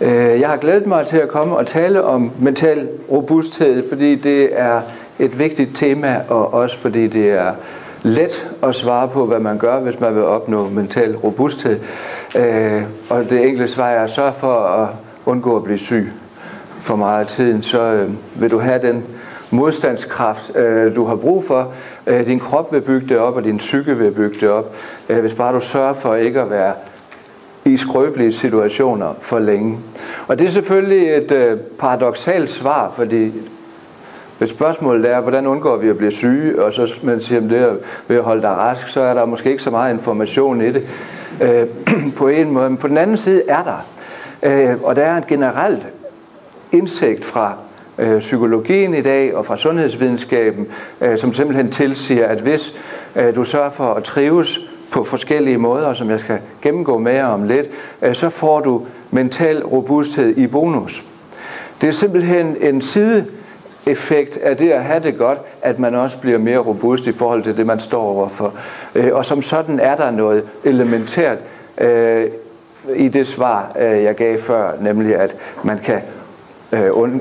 Jeg har glædet mig til at komme og tale om mental robusthed, fordi det er et vigtigt tema, og også fordi det er let at svare på, hvad man gør, hvis man vil opnå mental robusthed. Og det enkle svar er at sørge for at undgå at blive syg for meget af tiden, så vil du have den modstandskraft, du har brug for. Din krop vil bygge det op, og din psyke vil bygge det op, hvis bare du sørger for ikke at være i skrøbelige situationer for længe. Og det er selvfølgelig et paradoksalt svar, fordi hvis spørgsmålet er, hvordan undgår vi at blive syge, og så man siger, at det er ved at holde dig rask, så er der måske ikke så meget information i det på en måde. Men på den anden side er der. Og der er en generelt indsigt fra psykologien i dag og fra sundhedsvidenskaben, som simpelthen tilsiger, at hvis du sørger for at trives på forskellige måder, som jeg skal gennemgå mere om lidt, så får du mental robusthed i bonus. Det er simpelthen en sideeffekt af det at have det godt, at man også bliver mere robust i forhold til det, man står overfor. Og som sådan er der noget elementært i det svar, jeg gav før, nemlig at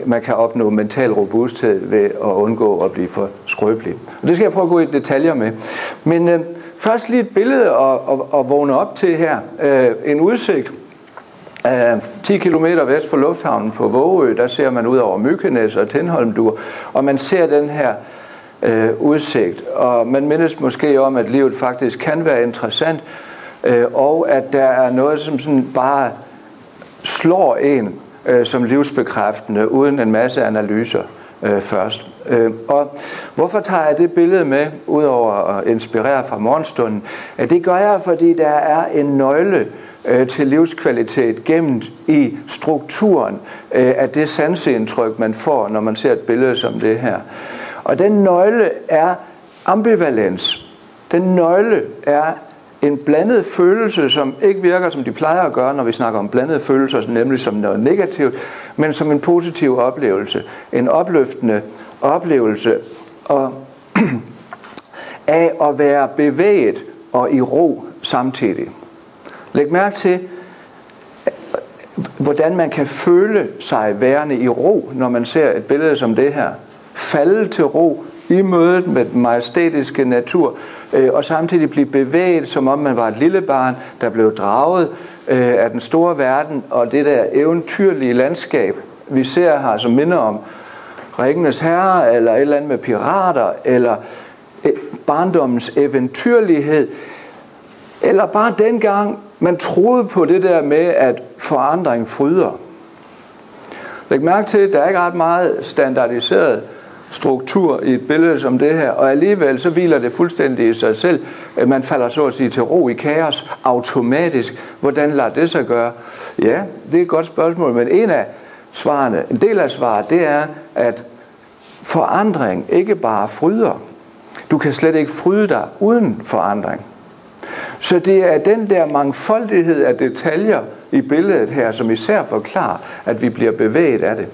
man kan opnå mental robusthed ved at undgå at blive for skrøbelig. Og det skal jeg prøve at gå i detaljer med. Men først lige et billede at vågne op til her. En udsigt 10 km vest for lufthavnen på Vågø, der ser man ud over Mykines og Tindholmdur, og man ser den her udsigt, og man mindes måske om, at livet faktisk kan være interessant, og at der er noget, som sådan bare slår en som livsbekræftende, uden en masse analyser først. Og hvorfor tager jeg det billede med, udover at inspirere fra morgenstunden? Det gør jeg, fordi der er en nøgle til livskvalitet gemt i strukturen af det sanseindtryk, man får, når man ser et billede som det her. Og den nøgle er ambivalens. Den nøgle er en blandet følelse, som ikke virker, som de plejer at gøre, når vi snakker om blandede følelser, nemlig som noget negativt, men som en positiv oplevelse. En opløftende oplevelse af at være bevæget og i ro samtidig. Læg mærke til, hvordan man kan føle sig værende i ro, når man ser et billede som det her. Falde til ro i mødet med den majestætiske natur, og samtidig blive bevæget, som om man var et lille barn, der blev draget af den store verden, og det der eventyrlige landskab, vi ser her, som minder om Ringenes Herre, eller et eller andet med pirater, eller barndommens eventyrlighed, eller bare dengang, man troede på det der med, at forandring fryder. Læg mærke til, at der er ikke ret meget standardiseret struktur i et billede som det her, og alligevel så hviler det fuldstændig i sig selv. Man falder så at sige til ro i kaos automatisk. Hvordan lader det sig gøre? Ja, det er et godt spørgsmål, men en del af svaret, det er, at forandring ikke bare fryder. Du kan slet ikke fryde dig uden forandring. Så det er den der mangfoldighed af detaljer i billedet her, som især forklarer, at vi bliver bevæget af det.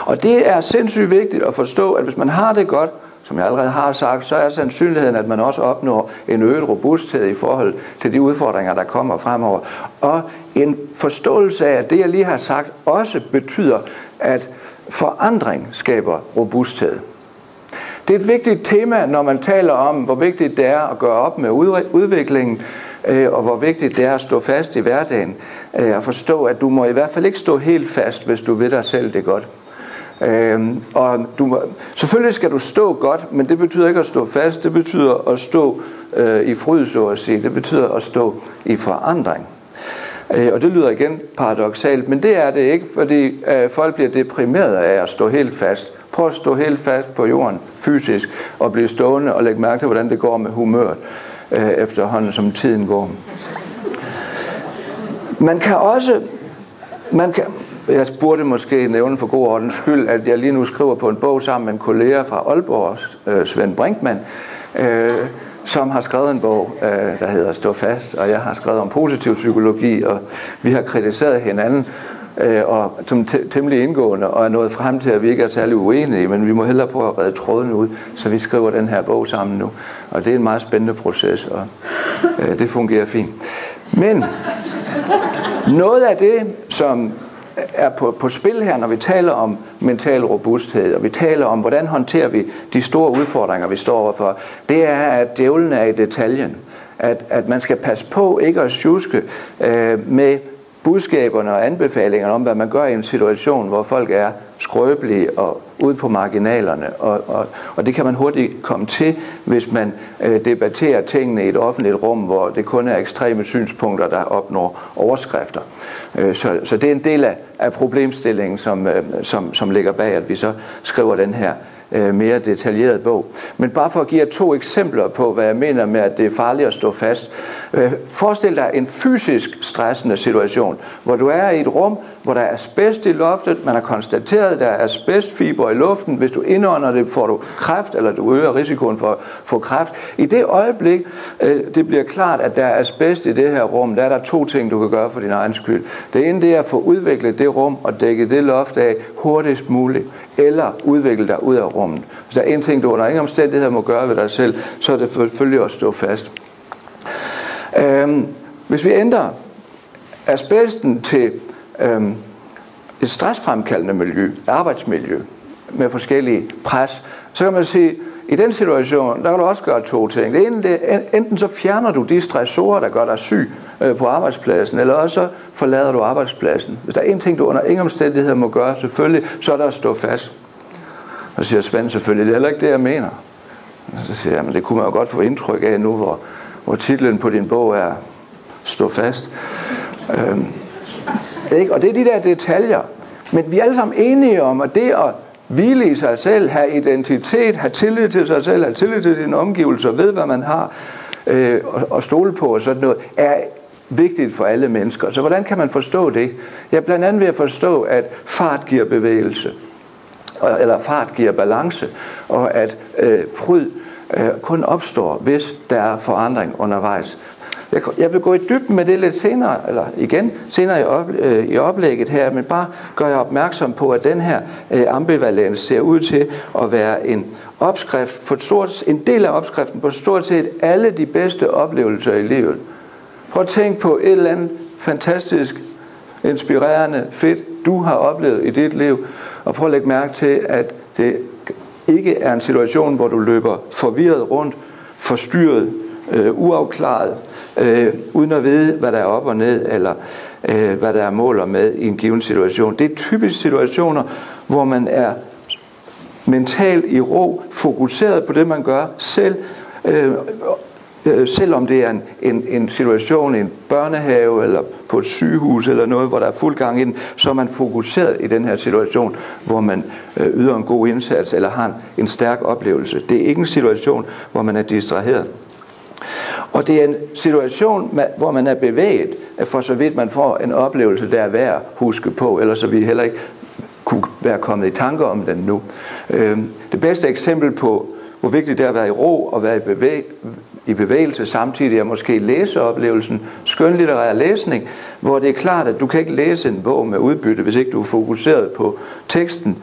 Og det er sindssygt vigtigt at forstå, at hvis man har det godt, som jeg allerede har sagt, så er sandsynligheden, at man også opnår en øget robusthed i forhold til de udfordringer, der kommer fremover. Og en forståelse af, at det, jeg lige har sagt, også betyder, at forandring skaber robusthed. Det er et vigtigt tema, når man taler om, hvor vigtigt det er at gøre op med udviklingen, og hvor vigtigt det er at stå fast i hverdagen. Og forstå, at du må i hvert fald ikke stå helt fast, hvis du ved dig selv det godt. Og selvfølgelig skal du stå godt, men det betyder ikke at stå fast. Det betyder at stå i fryd, så at sige. Det betyder at stå i forandring. Og det lyder igen paradoksalt, men det er det ikke, fordi folk bliver deprimeret af at stå helt fast. Prøv at stå helt fast på jorden fysisk og blive stående og lægge mærke til, hvordan det går med humøret efterhånden, som tiden går. Jeg burde måske nævne for god ordens skyld, at jeg lige nu skriver på en bog sammen med en kollega fra Aalborg, Svend Brinkmann, som har skrevet en bog, der hedder Stå fast, og jeg har skrevet om positiv psykologi, og vi har kritiseret hinanden og som temmelig indgående, og er nået frem til, at vi ikke er særlig uenige, men vi må hellere prøve at redde tråden ud, så vi skriver den her bog sammen nu. Og det er en meget spændende proces, og det fungerer fint. Men noget af det, som er på spil her, når vi taler om mental robusthed, og vi taler om, hvordan håndterer vi de store udfordringer, vi står overfor, det er, at djævlen er i detaljen. At man skal passe på ikke at sjuske med budskaberne og anbefalingerne om, hvad man gør i en situation, hvor folk er skrøbelige og ude på marginalerne. Og det kan man hurtigt komme til, hvis man debatterer tingene i et offentligt rum, hvor det kun er ekstreme synspunkter, der opnår overskrifter. Så det er en del af problemstillingen, som ligger bag, at vi så skriver den her mere detaljeret bog. Men bare for at give jer 2 eksempler på, hvad jeg mener med, at det er farligt at stå fast. Forestil dig en fysisk stressende situation, hvor du er i et rum, hvor der er asbest i loftet, man har konstateret, at der er asbestfiber i luften. Hvis du indånder det, får du kræft, eller du øger risikoen for at få kræft. I det øjeblik, det bliver klart, at der er asbest i det her rum, der er der 2 ting, du kan gøre for din egen skyld. Det ene, det er at få udviklet det rum og dække det loft af hurtigst muligt, eller udvikle dig ud af rummet. Hvis der er en ting, du under ingen omstændigheder må gøre ved dig selv, så er det selvfølgelig at stå fast. Hvis vi ændrer asbesten til et stressfremkaldende miljø, arbejdsmiljø, med forskellige pres, så kan man sige, i den situation, der kan du også gøre 2 ting. Det ene, det er, enten så fjerner du de stressorer, der gør dig syg på arbejdspladsen, eller også så forlader du arbejdspladsen. Hvis der er en ting, du under ingen omstændigheder må gøre, selvfølgelig, så er der at stå fast. Og så siger Svend selvfølgelig, det er heller ikke det, jeg mener. Og så siger jeg, men det kunne man jo godt få indtryk af nu, hvor titlen på din bog er Stå fast. Og det er de der detaljer. Men vi er alle sammen enige om, at det at hvile i sig selv, have identitet, have tillid til sig selv, have tillid til sine omgivelser, ved hvad man har, og stole på og sådan noget, er vigtigt for alle mennesker. Så hvordan kan man forstå det? Ja, blandt andet ved at forstå, at fart giver bevægelse, eller fart giver balance, og at fryd kun opstår, hvis der er forandring undervejs. Jeg vil gå i dybden med det lidt senere, eller igen senere i oplægget her, men bare gør jeg opmærksom på, at den her ambivalens ser ud til at være en opskrift på en del af opskriften på stort set alle de bedste oplevelser i livet. Prøv at tænke på et eller andet fantastisk, inspirerende, fedt, du har oplevet i dit liv, og prøv at lægge mærke til, at det ikke er en situation, hvor du løber forvirret rundt, forstyrret, uafklaret, uden at vide, hvad der er op og ned, eller hvad der er mål og med i en given situation. Det er typisk situationer, hvor man er mentalt i ro, fokuseret på det, man gør selv, selvom det er en situation i en børnehave, eller på et sygehus, eller noget, hvor der er fuld gang i den, så er man fokuseret i den her situation, hvor man yder en god indsats, eller har en stærk oplevelse. Det er ikke en situation, hvor man er distraheret. Og det er en situation, hvor man er bevæget, for så vidt man får en oplevelse, der er værd at huske på, ellers så vi heller ikke kunne være kommet i tanker om den nu. Det bedste eksempel på, hvor vigtigt det er at være i ro og være i bevægelse samtidig, er måske læseoplevelsen, skønlitterær læsning, hvor det er klart, at du kan ikke læse en bog med udbytte, hvis ikke du er fokuseret på teksten.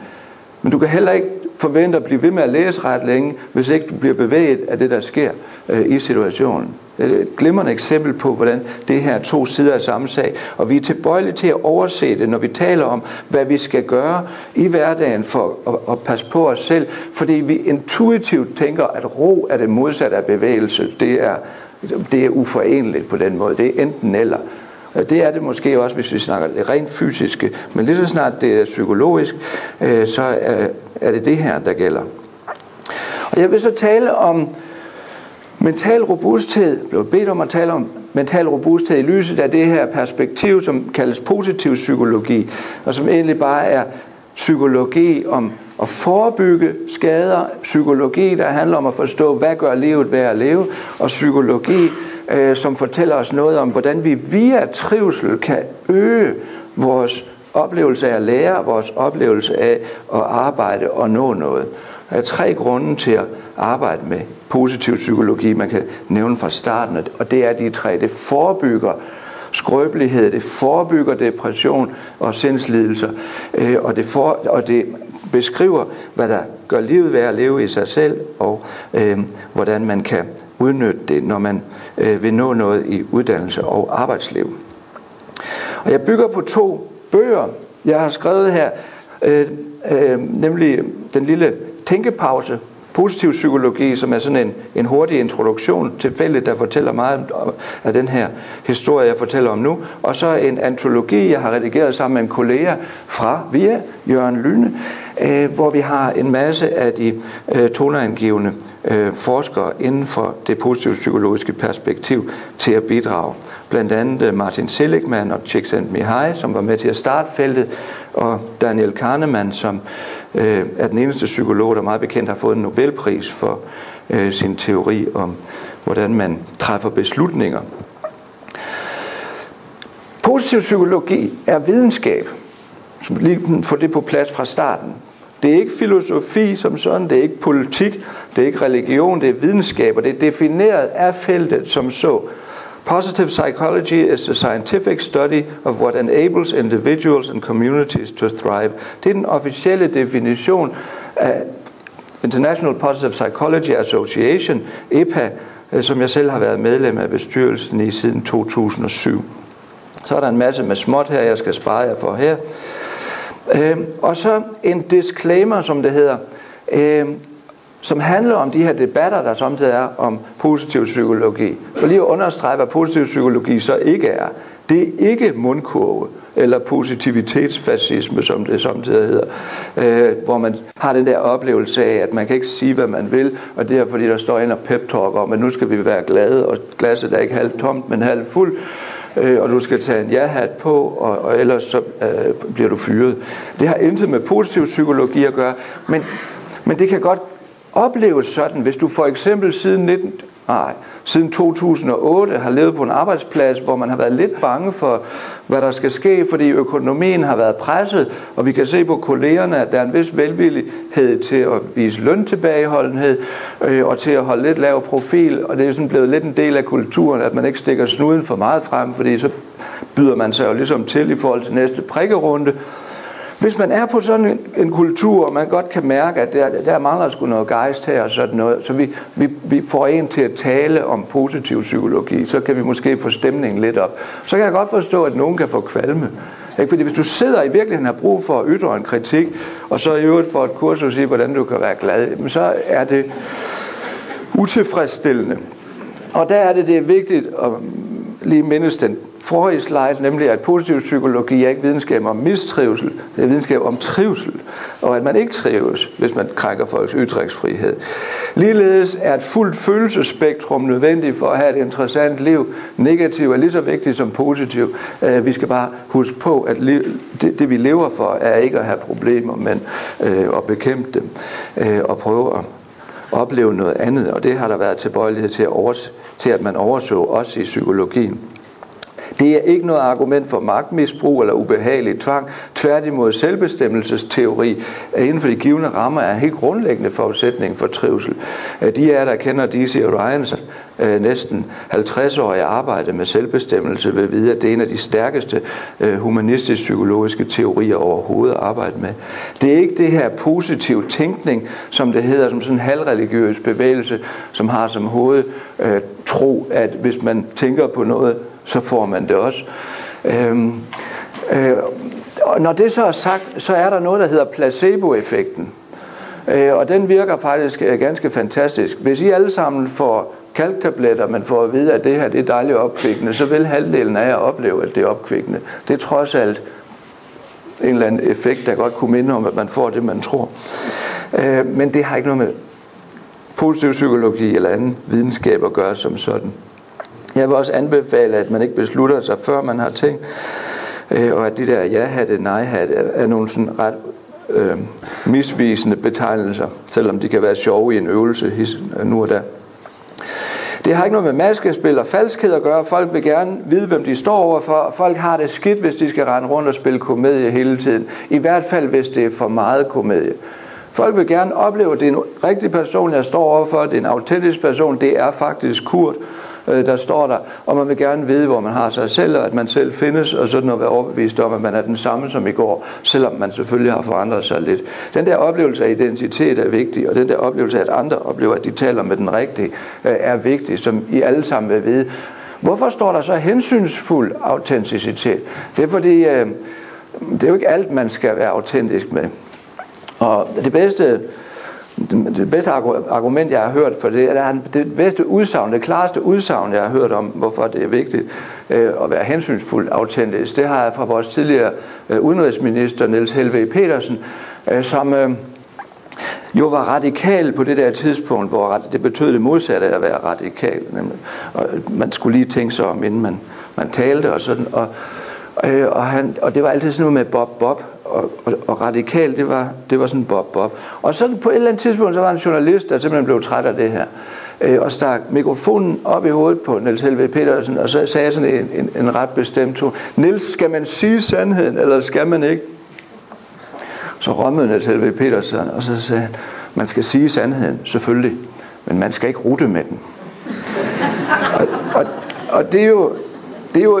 Men du kan heller ikke forvente at blive ved med at læse ret længe, hvis ikke du bliver bevæget af det, der sker i situationen. Det er et glimrende eksempel på, hvordan det her er 2 sider af samme sag. Og vi er tilbøjelige til at overse det, når vi taler om, hvad vi skal gøre i hverdagen for at passe på os selv. Fordi vi intuitivt tænker, at ro er det modsatte af bevægelse. Det er uforeneligt på den måde. Det er enten eller. Det er det måske også, hvis vi snakker det rent fysiske. Men lige så snart det er psykologisk, så er det her, der gælder. Og jeg vil så tale om mental robusthed. Jeg blev bedt om at tale om mental robusthed i lyset af det her perspektiv, som kaldes positiv psykologi, og som egentlig bare er psykologi om at forebygge skader, psykologi, der handler om at forstå, hvad gør livet værd at leve, og psykologi, som fortæller os noget om, hvordan vi via trivsel kan øge vores oplevelse af at lære, vores oplevelse af at arbejde og nå noget. Der er 3 grunde til at arbejde med positiv psykologi, man kan nævne fra starten, og det er de 3. Det forebygger skrøbelighed, det forebygger depression og sindslidelser, og det beskriver, hvad der gør livet værd at leve i sig selv, og hvordan man kan udnytte det, når man vil nå noget i uddannelse og arbejdsliv. Og jeg bygger på 2 bøger, jeg har skrevet her, nemlig den lille tænkepause, positiv psykologi, som er sådan en hurtig introduktion til feltet, der fortæller meget af den her historie, jeg fortæller om nu. Og så en antologi, jeg har redigeret sammen med en kollega fra VIA, Jørgen Lyne, hvor vi har en masse af de toneangivende forskere inden for det positive psykologiske perspektiv til at bidrage. Blandt andet Martin Seligman og Csikszentmihalyi, som var med til at starte feltet, og Daniel Kahneman, som er den eneste psykolog, der meget bekendt har fået en Nobelpris for sin teori om, hvordan man træffer beslutninger. Positiv psykologi er videnskab. Lige få det på plads fra starten. Det er ikke filosofi som sådan, det er ikke politik, det er ikke religion, det er videnskab, og det er defineret af feltet som så. Positive psychology is the scientific study of what enables individuals and communities to thrive. Det er den officielle definition af International Positive Psychology Association, EPA, som jeg selv har været medlem af bestyrelsen i siden 2007. Så er der en masse med småt her, jeg skal spare jer for her. Og så en disclaimer, som det hedder, som handler om de her debatter, der samtidig er om positiv psykologi. For lige at understrege, hvad positiv psykologi så ikke er. Det er ikke mundkurve eller positivitetsfascisme, som det samtidig hedder, hvor man har den der oplevelse af, at man kan ikke sige, hvad man vil, og det er fordi, der står ind og pep-talk om, at nu skal vi være glade, og glasset er ikke halvt tomt, men halvt fuld, og du skal tage en ja-hat på, og ellers så bliver du fyret. Det har intet med positiv psykologi at gøre, men det kan godt opleves sådan, hvis du for eksempel siden 2008 har levet på en arbejdsplads, hvor man har været lidt bange for, hvad der skal ske, fordi økonomien har været presset, og vi kan se på kollegerne, at der er en vis velvillighed til at vise løntilbageholdenhed, og til at holde lidt lav profil, og det er sådan blevet lidt en del af kulturen, at man ikke stikker snuden for meget frem, fordi så byder man sig jo ligesom til i forhold til næste prikkerunde. Hvis man er på sådan en kultur, og man godt kan mærke, at der mangler sgu noget gejst her og sådan noget, så vi får en til at tale om positiv psykologi, så kan vi måske få stemningen lidt op. Så kan jeg godt forstå, at nogen kan få kvalme. Fordi hvis du sidder i virkeligheden har brug for at ytre en kritik, og så i øvrigt for et kursus i, hvordan du kan være glad, så er det utilfredsstillende. Og der er det er vigtigt at lige mindes den forrige slide, nemlig at positiv psykologi er ikke videnskab om mistrivsel, det er videnskab om trivsel, og at man ikke trives, hvis man krænker folks ytringsfrihed. Ligeledes er et fuldt følelsesspektrum nødvendigt for at have et interessant liv. Negativ er lige så vigtigt som positiv. Vi skal bare huske på, at det vi lever for, er ikke at have problemer, men at bekæmpe dem og prøve at opleve noget andet, og det har der været tilbøjelighed til at man overså også i psykologien. Det er ikke noget argument for magtmisbrug eller ubehagelig tvang. Tværtimod selvbestemmelsesteori inden for de givne rammer er en helt grundlæggende forudsætning for trivsel. De af der kender D.C. Ryans næsten 50-årige arbejde med selvbestemmelse vil vide, at det er en af de stærkeste humanistisk-psykologiske teorier overhovedet at arbejde med. Det er ikke det her positiv tænkning, som det hedder, som sådan en halvreligiøs bevægelse, som har som hovedtro, at hvis man tænker på noget, så får man det også. Og når det så er sagt, så er der noget, der hedder placeboeffekten. Og den virker faktisk ganske fantastisk. Hvis I alle sammen får kalktabletter, man får at vide, at det her det er dejligt opkvikkende, så vil halvdelen af jer opleve, at det er opkvikkende. Det er trods alt en eller anden effekt, der godt kunne minde om, at man får det, man tror. Men det har ikke noget med positiv psykologi eller anden videnskab at gøre som sådan. Jeg vil også anbefale, at man ikke beslutter sig, før man har tænkt, og at de der ja-hatte, nej-hatte er nogle sådan ret misvisende betegnelser, selvom de kan være sjove i en øvelse nu og der. Det har ikke noget med maskespil og falskhed at gøre. Folk vil gerne vide, hvem de står overfor. Folk har det skidt, hvis de skal rende rundt og spille komedie hele tiden. I hvert fald, hvis det er for meget komedie. Folk vil gerne opleve, at det er en rigtig person, jeg står overfor. Det er en autentisk person. Det er faktisk Kurt, der står der. Og man vil gerne vide, hvor man har sig selv, og at man selv findes, og sådan at være overbevist om, at man er den samme som i går, selvom man selvfølgelig har forandret sig lidt. Den der oplevelse af identitet er vigtig, og den der oplevelse af, at andre oplever, at de taler med den rigtige, er vigtig, som I alle sammen vil vide. Hvorfor står der så hensynsfuld autenticitet? Det er fordi det er jo ikke alt, man skal være autentisk med. Og det bedste argument, jeg har hørt for det, er det bedste udsagn, det klareste udsagn, jeg har hørt om, hvorfor det er vigtigt at være hensynsfuldt autentisk. Det har jeg fra vores tidligere udenrigsminister, Niels Helveg Petersen, som jo var radikal på det der tidspunkt, hvor det betød det modsatte af at være radikal. Og man skulle lige tænke sig om, inden man talte og sådan. Og det var altid sådan noget med Bob. Og radikal, det var sådan Bob. Og så på et eller andet tidspunkt, så var en journalist, der simpelthen blev træt af det her. Og stak mikrofonen op i hovedet på Niels Helveg Petersen, og så sagde sådan en ret bestemt tone: Niels, skal man sige sandheden, eller skal man ikke? Så rømmede Niels Helveg Petersen, og så sagde han: man skal sige sandheden, selvfølgelig, men man skal ikke rute med den. og det er jo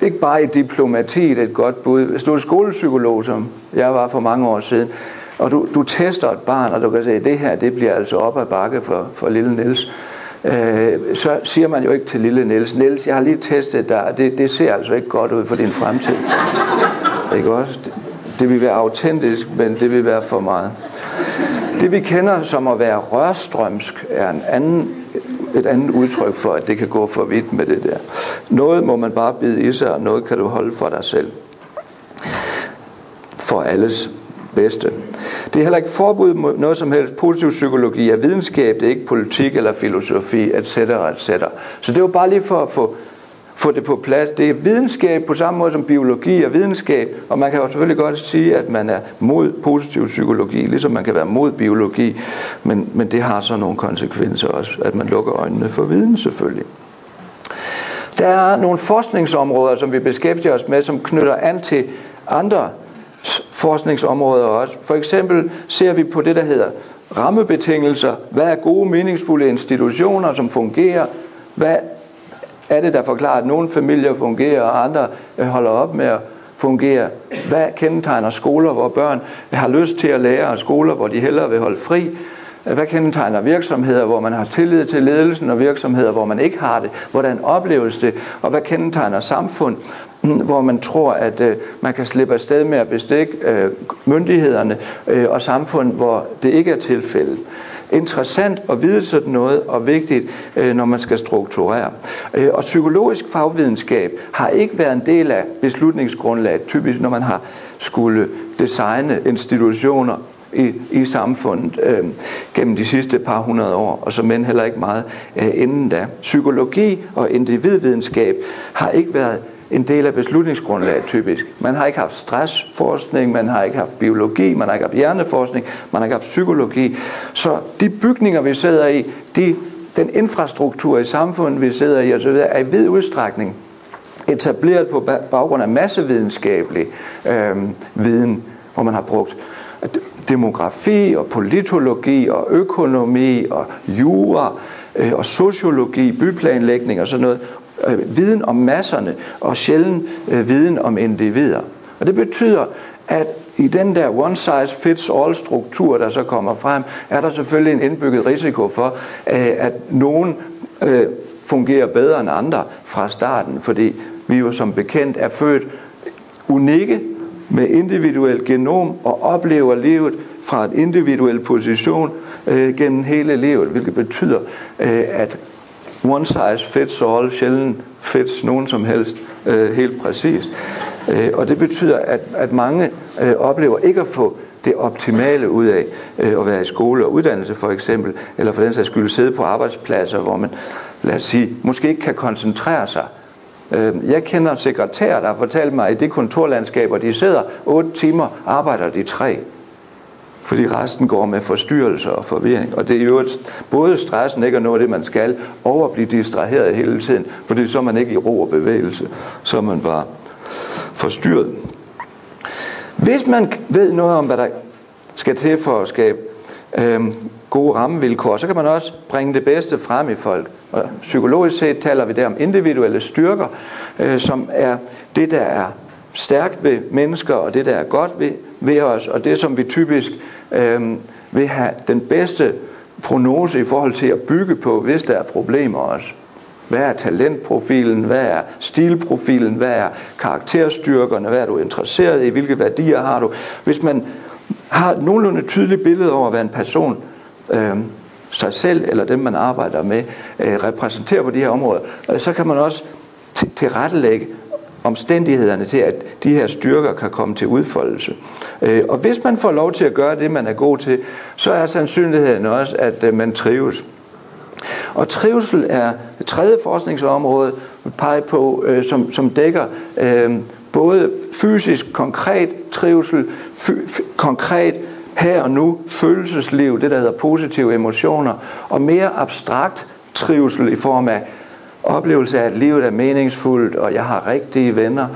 ikke bare i diplomatiet et godt bud. Hvis du er skolepsykolog, som jeg var for mange år siden, og du tester et barn, og du kan sige, at det her, det bliver altså op ad bakke for lille Niels, så siger man jo ikke til lille Niels: Niels, jeg har lige testet dig, det ser altså ikke godt ud for din fremtid. Ikke også? Det vil være autentisk, men det vil være for meget. Det vi kender som at være rørstrømsk er et andet udtryk for, at det kan gå for vidt med det der. Noget må man bare bide i sig, og noget kan du holde for dig selv. For alles bedste. Det er heller ikke forbud mod noget som helst. Positiv psykologi er videnskab, det er ikke politik eller filosofi, etc. Så det er jo bare lige for at få det på plads. Det er videnskab på samme måde som biologi er videnskab, og man kan jo selvfølgelig godt sige, at man er mod positiv psykologi, ligesom man kan være mod biologi, men det har så nogle konsekvenser også, at man lukker øjnene for viden selvfølgelig. Der er nogle forskningsområder, som vi beskæftiger os med, som knytter an til andre forskningsområder også. For eksempel ser vi på det, der hedder rammebetingelser. Hvad er gode, meningsfulde institutioner, som fungerer? Hvad er det, der forklarer, at nogle familier fungerer, og andre holder op med at fungere? Hvad kendetegner skoler, hvor børn har lyst til at lære, og skoler, hvor de hellere vil holde fri? Hvad kendetegner virksomheder, hvor man har tillid til ledelsen, og virksomheder, hvor man ikke har det? Hvordan opleves det? Og hvad kendetegner samfund, hvor man tror, at man kan slippe afsted med at bestikke myndighederne, og samfund, hvor det ikke er tilfældet? Interessant at vide sådan noget, og vigtigt, når man skal strukturere. Og psykologisk fagvidenskab har ikke været en del af beslutningsgrundlaget, typisk når man har skulle designe institutioner i samfundet gennem de sidste par hundrede år, og som end heller ikke meget inden da. Psykologi og individvidenskab har ikke været en del af beslutningsgrundlaget typisk. Man har ikke haft stressforskning, man har ikke haft biologi, man har ikke haft hjerneforskning, man har ikke haft psykologi. Så de bygninger, vi sidder i, den infrastruktur i samfundet, vi sidder i, osv., er i vid udstrækning etableret på baggrund af massevidenskabelig viden, hvor man har brugt demografi og politologi og økonomi og jura og sociologi, byplanlægning og sådan noget. Viden om masserne og sjældent viden om individer. Og det betyder, at i den der one size fits all struktur, der så kommer frem, er der selvfølgelig en indbygget risiko for, at nogen fungerer bedre end andre fra starten, fordi vi jo som bekendt er født unikke med individuelt genom og oplever livet fra en individuel position gennem hele livet, hvilket betyder, at one size fits all sjældent fits nogen som helst helt præcist. Og det betyder, at mange oplever ikke at få det optimale ud af at være i skole og uddannelse for eksempel, eller for den sags skyld sidde på arbejdspladser, hvor man, lad os sige, måske ikke kan koncentrere sig. Jeg kender sekretærer, der har fortalt mig, at i det kontorlandskab, hvor de sidder 8 timer, arbejder de 3. Fordi resten går med forstyrrelser og forvirring. Og det er jo både stressen ikke at nå det, man skal, og at blive distraheret hele tiden. Fordi så er man ikke i ro og bevægelse. Så er man bare forstyrret. Hvis man ved noget om, hvad der skal til for at skabe gode rammevilkår, så kan man også bringe det bedste frem i folk. Og psykologisk set taler vi der om individuelle styrker, som er det, der er stærkt ved mennesker, og det, der er godt ved os, og det, som vi typisk vil have den bedste prognose i forhold til at bygge på, hvis der er problemer også. Hvad er talentprofilen? Hvad er stilprofilen? Hvad er karakterstyrkerne? Hvad er du interesseret i? Hvilke værdier har du? Hvis man har et nogenlunde tydeligt billede over, hvad en person, sig selv eller dem, man arbejder med, repræsenterer på de her områder, så kan man også tilrettelægge omstændighederne til, at de her styrker kan komme til udfoldelse. Og hvis man får lov til at gøre det, man er god til, så er sandsynligheden også, at man trives. Og trivsel er et tredje forskningsområde, peger på, som dækker både fysisk, konkret trivsel, konkret her og nu følelsesliv, det der hedder positive emotioner, og mere abstrakt trivsel i form af oplevelse af, at livet er meningsfuldt, og jeg har rigtige venner,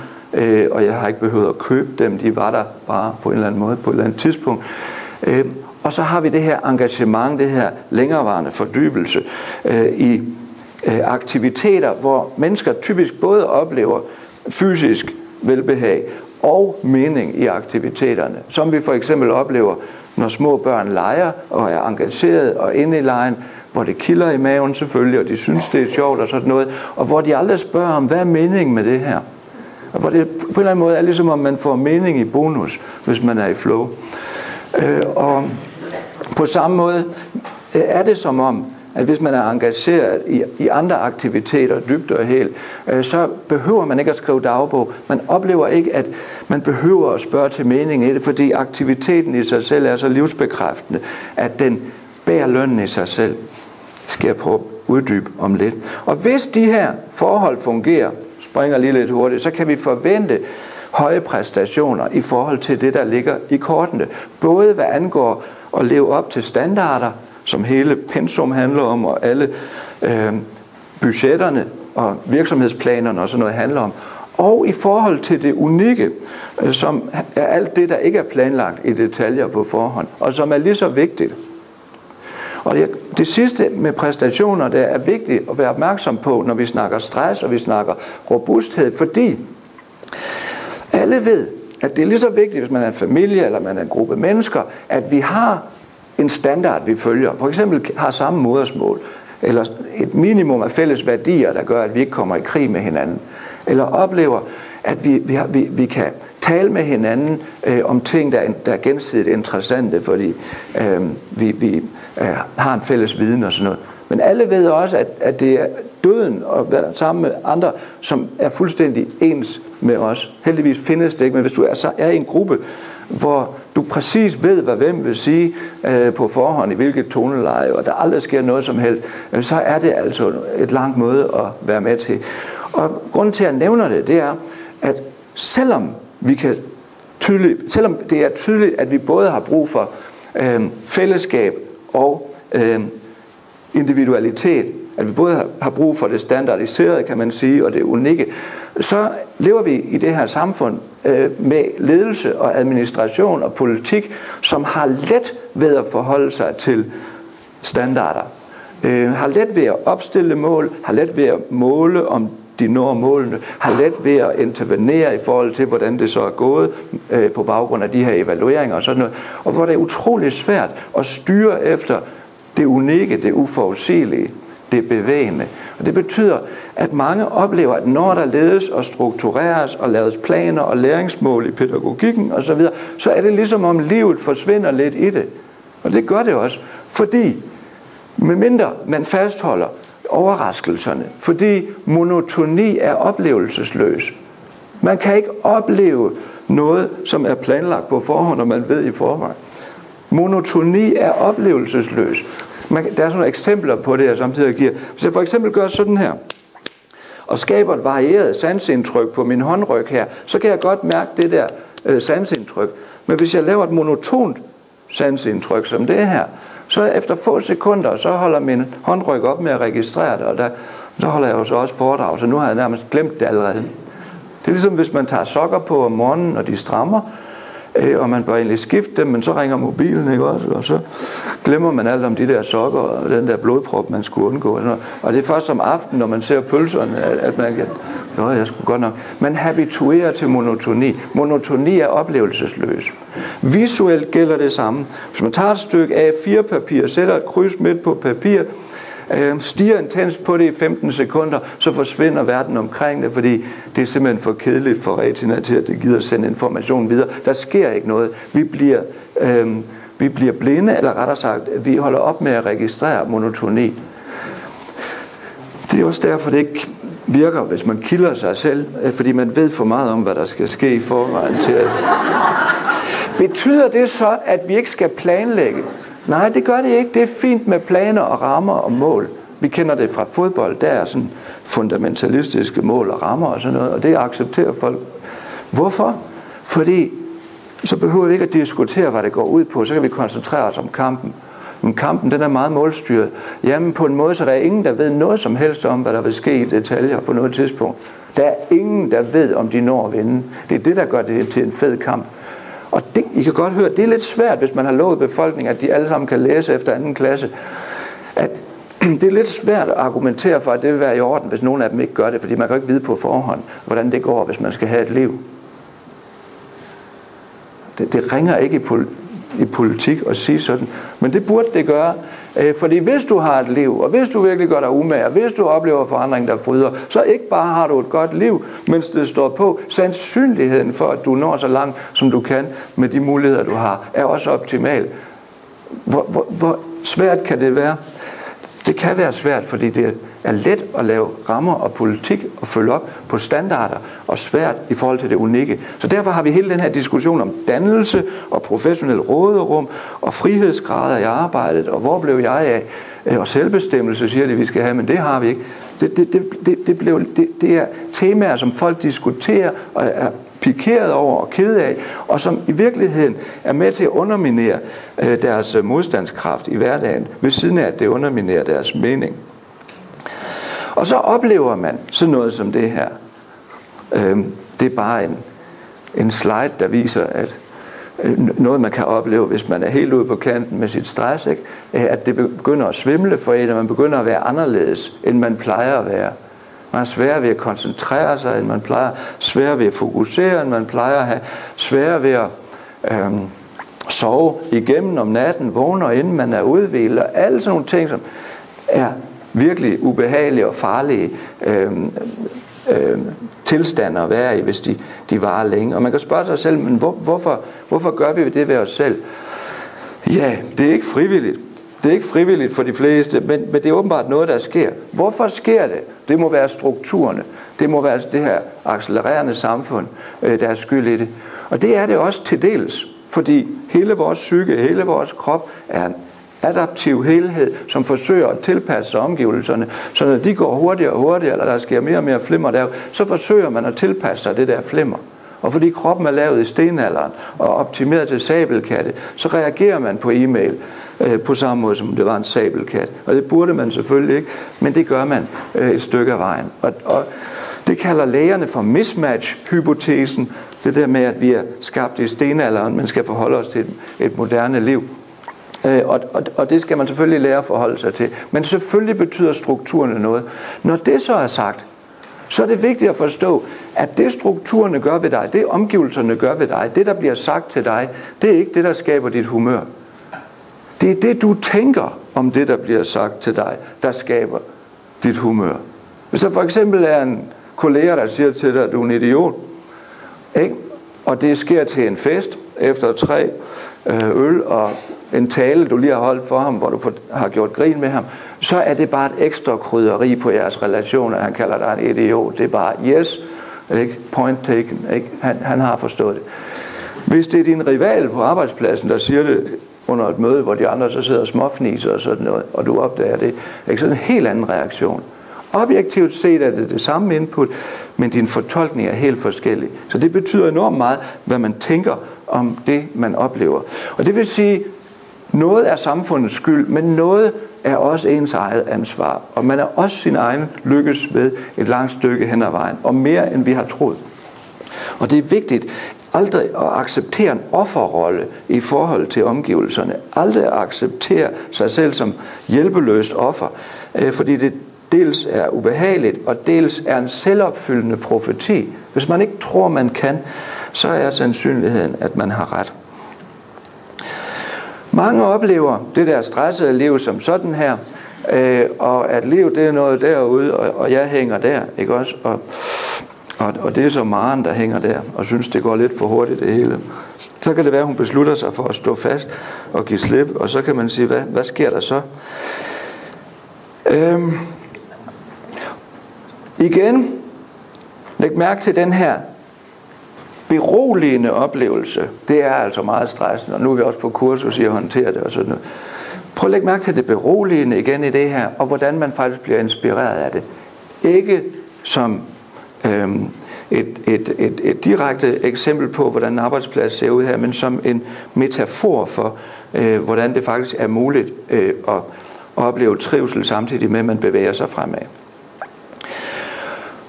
og jeg har ikke behøvet at købe dem, de var der bare på en eller anden måde, på et eller andet tidspunkt. Og så har vi det her engagement, det her længerevarende fordybelse i aktiviteter, hvor mennesker typisk både oplever fysisk velbehag og mening i aktiviteterne, som vi for eksempel oplever, når små børn leger og er engageret og inde i legen, hvor det kilder i maven selvfølgelig, og de synes, det er sjovt og sådan noget, og hvor de aldrig spørger om, hvad er meningen med det her? Og hvor det på en eller anden måde er ligesom, om man får mening i bonus, hvis man er i flow. Og på samme måde er det som om, at hvis man er engageret i andre aktiviteter, dybt og helt, så behøver man ikke at skrive dagbog. Man oplever ikke, at man behøver at spørge til mening i det, fordi aktiviteten i sig selv er så livsbekræftende, at den bærer lønnen i sig selv. Det skal jeg prøve at uddybe om lidt. Og hvis de her forhold fungerer, springer lige lidt hurtigt, så kan vi forvente høje præstationer i forhold til det, der ligger i kortene. Både hvad angår at leve op til standarder, som hele pensum handler om, og alle budgetterne og virksomhedsplanerne og sådan noget handler om, og i forhold til det unikke, som er alt det, der ikke er planlagt i detaljer på forhånd, og som er lige så vigtigt. Og det sidste med præstationer, det er vigtigt at være opmærksom på, når vi snakker stress og vi snakker robusthed, fordi alle ved, at det er lige så vigtigt, hvis man er en familie eller man er en gruppe mennesker, at vi har en standard, vi følger. For eksempel har samme modersmål, eller et minimum af fælles værdier, der gør, at vi ikke kommer i krig med hinanden. Eller oplever, at vi kan tale med hinanden om ting, der er gensidigt interessante, fordi vi har en fælles viden og sådan noget. Men alle ved også, at det er døden og være sammen med andre, som er fuldstændig ens med os. Heldigvis findes det ikke, men hvis du er i en gruppe, hvor du præcis ved, hvad hvem vil sige på forhånd, i hvilket toneleje, og der aldrig sker noget som helst, så er det altså et langt møde at være med til. Og grunden til, at jeg nævner det, det er, at selvom det er tydeligt, at vi både har brug for fællesskab og individualitet, at vi både har brug for det standardiserede, kan man sige, og det unikke, så lever vi i det her samfund med ledelse og administration og politik, som har let ved at forholde sig til standarder. Har let ved at opstille mål, har let ved at måle, om de når målene, har let ved at intervenere i forhold til, hvordan det så er gået på baggrund af de her evalueringer og sådan noget, og hvor det er utroligt svært at styre efter det unikke, det uforudsigelige, det bevægende. Og det betyder, at mange oplever, at når der ledes og struktureres og laves planer og læringsmål i pædagogikken osv., så er det ligesom om livet forsvinder lidt i det. Og det gør det også, fordi medmindre man fastholder overraskelserne, fordi monotoni er oplevelsesløs. Man kan ikke opleve noget, som er planlagt på forhånd, og man ved i forvejen. Monotoni er oplevelsesløs. Der er sådan nogle eksempler på det, jeg samtidig giver. Hvis jeg for eksempel gør sådan her, og skaber et varieret sansindtryk på min håndryg her, så kan jeg godt mærke det der sansindtryk. Men hvis jeg laver et monotont sansindtryk som det her, så efter få sekunder, så holder min håndryg op med at registrere det, og så holder jeg jo så også foredrag, så nu har jeg nærmest glemt det allerede. Det er ligesom hvis man tager sokker på om morgenen, og de strammer, og man bør egentlig skifte dem, men så ringer mobilen, ikke også? Og så glemmer man alt om de der sokker og den der blodprop, man skulle undgå. Og det er først om aftenen, når man ser pølserne, at man kan, jeg skulle godt nok. Man habituerer til monotoni. Monotoni er oplevelsesløs. Visuelt gælder det samme. Hvis man tager et stykke A4-papir, sætter et kryds midt på papir, Stiger intens på det i 15 sekunder, så forsvinder verden omkring det, fordi det er simpelthen for kedeligt for retina til, at det gider sende information videre. Der sker ikke noget. Vi bliver blinde, eller rettere sagt, vi holder op med at registrere monotoni. Det er også derfor, det ikke virker, hvis man kilder sig selv, fordi man ved for meget om, hvad der skal ske i forvejen til at... Betyder det så, at vi ikke skal planlægge? Nej, det gør det ikke. Det er fint med planer og rammer og mål. Vi kender det fra fodbold. Der er sådan fundamentalistiske mål og rammer og sådan noget, og det accepterer folk. Hvorfor? Fordi så behøver vi ikke at diskutere, hvad det går ud på. Så kan vi koncentrere os om kampen. Men kampen, den er meget målstyret. Jamen på en måde, så der er ingen, der ved noget som helst om, hvad der vil ske i detaljer på noget tidspunkt. Der er ingen, der ved, om de når at vinde. Det er det, der gør det til en fed kamp. Og det, I kan godt høre, det er lidt svært, hvis man har lovet befolkningen, at de alle sammen kan læse efter 2. klasse. At det er lidt svært at argumentere for, at det vil være i orden, hvis nogen af dem ikke gør det, fordi man kan ikke vide på forhånd, hvordan det går, hvis man skal have et liv. Det ringer ikke i politik at sige sådan, men det burde det gøre. Fordi hvis du har et liv, og hvis du virkelig gør dig umage, og hvis du oplever forandring, der fryder, så ikke bare har du et godt liv, mens det står på, sandsynligheden for, at du når så langt, som du kan, med de muligheder, du har, er også optimal. Hvor svært kan det være? Det kan være svært, fordi det er let at lave rammer og politik og følge op på standarder, og svært i forhold til det unikke. Så derfor har vi hele den her diskussion om dannelse og professionel råderum og frihedsgrader i arbejdet, og hvor blev jeg af, og selvbestemmelse siger de, vi skal have, men det har vi ikke. Det er temaer, som folk diskuterer og er pikeret over og ked af, og som i virkeligheden er med til at underminere deres modstandskraft i hverdagen, ved siden af, at det underminerer deres mening. Og så oplever man sådan noget som det her. Det er bare en slide, der viser, at noget man kan opleve, hvis man er helt ude på kanten med sit stress, ikke? At det begynder at svimle for en, og man begynder at være anderledes, end man plejer at være. Man er sværere ved at koncentrere sig, end man plejer, sværere ved at fokusere, end man plejer at have, sværere ved at sove igennem om natten, vågner inden man er udhvilet, og alle sådan nogle ting, som er virkelig ubehagelige og farlige tilstande at være i, hvis de varer længe. Og man kan spørge sig selv, men hvorfor gør vi det ved os selv? Ja, det er ikke frivilligt. Det er ikke frivilligt for de fleste, men det er åbenbart noget, der sker. Hvorfor sker det? Det må være strukturerne. Det må være det her accelererende samfund, der er skyld i det. Og det er det også til dels, fordi hele vores psyke, hele vores krop er en adaptiv helhed, som forsøger at tilpasse sig omgivelserne. Så når de går hurtigere og hurtigere, eller der sker mere og mere flimmer der, så forsøger man at tilpasse sig det der flimmer. Og fordi kroppen er lavet i stenalderen og optimeret til sabelkatte, så reagerer man på e-mail på samme måde, som det var en sabelkat. Og det burde man selvfølgelig ikke, men det gør man et stykke af vejen. Og det kalder lægerne for mismatch-hypotesen, det der med, at vi er skabt i stenalderen, men skal forholde os til et moderne liv. Og det skal man selvfølgelig lære at forholde sig til. Men selvfølgelig betyder strukturerne noget. Når det så er sagt, så er det vigtigt at forstå, at det strukturerne gør ved dig, det omgivelserne gør ved dig, det der bliver sagt til dig, det er ikke det, der skaber dit humør. Det er det, du tænker om det, der bliver sagt til dig, der skaber dit humør. Hvis der for eksempel er en kollega, der siger til dig, at du er en idiot, ikke? Og det sker til en fest efter 3 øl og en tale, du lige har holdt for ham, hvor du har gjort grin med ham, så er det bare et ekstra krydderi på jeres relation, at han kalder dig en idiot. Det er bare, yes, ikke? Point taken. Ikke? Han har forstået det. Hvis det er din rival på arbejdspladsen, der siger det under et møde, hvor de andre så sidder og småfniser og sådan noget, og du opdager det, ikke? Så er det en helt anden reaktion. Objektivt set er det samme input, men din fortolkning er helt forskellig. Så det betyder enormt meget, hvad man tænker om det, man oplever. Og det vil sige, noget er samfundets skyld, men noget er også ens eget ansvar. Og man er også sin egen lykkes ved et langt stykke hen ad vejen, og mere end vi har troet. Og det er vigtigt aldrig at acceptere en offerrolle i forhold til omgivelserne. Aldrig at acceptere sig selv som hjælpeløst offer, fordi det dels er ubehageligt, og dels er en selvopfyldende profeti. Hvis man ikke tror, man kan, så er sandsynligheden, at man har ret. Mange oplever det der stressede liv som sådan her, og at livet det er noget derude, og jeg hænger der, ikke også? Og det er så Maren, der hænger der, og synes, det går lidt for hurtigt det hele. Så kan det være, at hun beslutter sig for at stå fast og give slip, og så kan man sige, hvad sker der så? Igen, læg mærke til den her beroligende oplevelse. Det er altså meget stressende, og nu er vi også på kursus i at håndtere det og sådan noget. Prøv at lægge mærke til det beroligende igen i det her, og hvordan man faktisk bliver inspireret af det. Ikke som et direkte eksempel på, hvordan en arbejdsplads ser ud her, men som en metafor for, hvordan det faktisk er muligt at opleve trivsel samtidig med, at man bevæger sig fremad.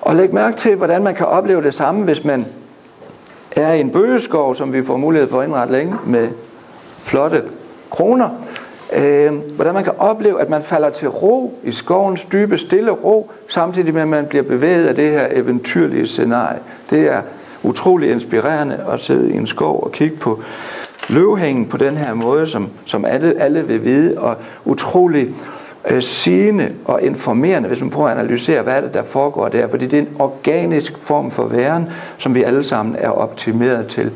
Og læg mærke til, hvordan man kan opleve det samme, hvis man er i en bøgeskov, som vi får mulighed for at indrette længe, med flotte kroner. Hvordan man kan opleve, at man falder til ro i skovens dybe, stille ro, samtidig med, at man bliver bevæget af det her eventyrlige scenarie. Det er utrolig inspirerende at sidde i en skov og kigge på løvhængen på den her måde, som alle vil vide, og utrolig sigende og informerende, hvis man prøver at analysere, hvad er det, der foregår der, fordi det er en organisk form for væren, som vi alle sammen er optimeret til.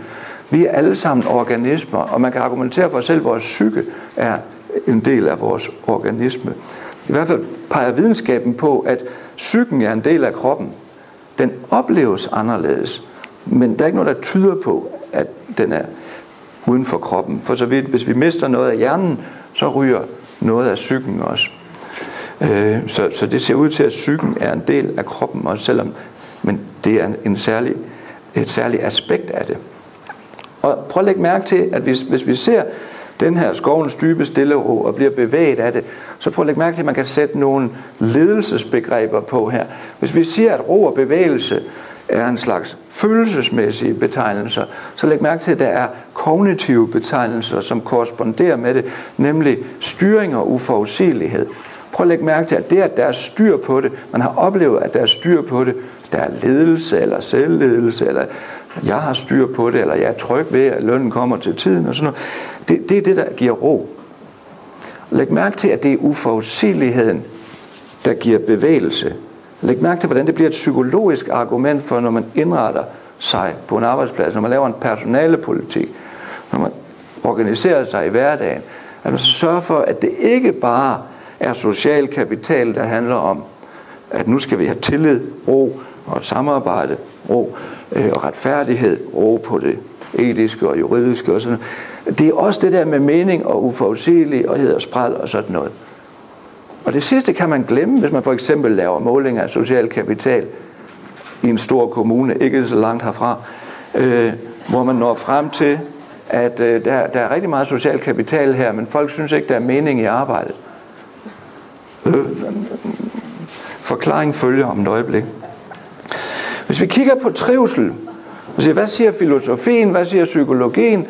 Vi er alle sammen organismer, og man kan argumentere for, at selv vores psyke er en del af vores organisme. I hvert fald peger videnskaben på, at psyken er en del af kroppen. Den opleves anderledes, men der er ikke noget, der tyder på, at den er uden for kroppen. For så vidt, hvis vi mister noget af hjernen, så ryger noget af psyken også. Så det ser ud til, at psyken er en del af kroppen også, men det er et særligt aspekt af det. Og prøv at lægge mærke til, at hvis vi ser den her skovens dybe stille ro og bliver bevæget af det, så prøv at lægge mærke til, at man kan sætte nogle ledelsesbegreber på her. Hvis vi siger, at ro og bevægelse er en slags følelsesmæssige betegnelser, så læg mærke til, at der er kognitive betegnelser, som korresponderer med det, nemlig styring og uforudsigelighed. Prøv at lægge mærke til, at det, at der er styr på det, man har oplevet, at der er styr på det, der er ledelse eller selvledelse, eller jeg har styr på det, eller jeg er tryg ved, at lønnen kommer til tiden, og sådan noget. Det er det, der giver ro. Læg mærke til, at det er uforudsigeligheden, der giver bevægelse. Læg mærke til, hvordan det bliver et psykologisk argument for, når man indretter sig på en arbejdsplads, når man laver en personalepolitik, når man organiserer sig i hverdagen, at man så sørger for, at det ikke bare er social kapital, der handler om, at nu skal vi have tillid, ro og samarbejde, ro og retfærdighed, ro på det etiske og juridiske og sådan noget. Det er også det der med mening og uforudsigelighed og spræl og sådan noget. Og det sidste kan man glemme, hvis man for eksempel laver målinger af social kapital i en stor kommune, ikke så langt herfra, hvor man når frem til, at der er rigtig meget social kapital her, men folk synes ikke, der er mening i arbejdet. Forklaring følger om et øjeblik. Hvis vi kigger på trivsel, og siger, hvad siger filosofien, hvad siger psykologien,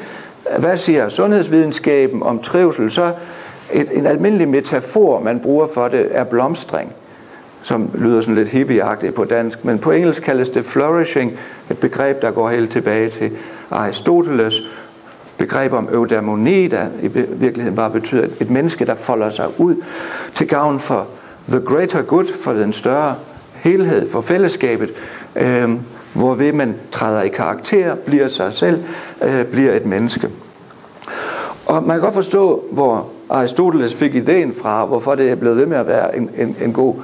hvad siger sundhedsvidenskaben om trivsel, så en almindelig metafor, man bruger for det, er blomstring, som lyder sådan lidt hippieagtigt på dansk, men på engelsk kaldes det flourishing, et begreb, der går helt tilbage til Aristoteles begreb om eudaimoni, der i virkeligheden bare betyder et menneske, der folder sig ud til gavn for the greater good, for den større helhed, for fællesskabet, hvorved man træder i karakter, bliver sig selv, bliver et menneske. Og man kan godt forstå, hvor Aristoteles fik ideen fra, hvorfor det er blevet ved med at være en god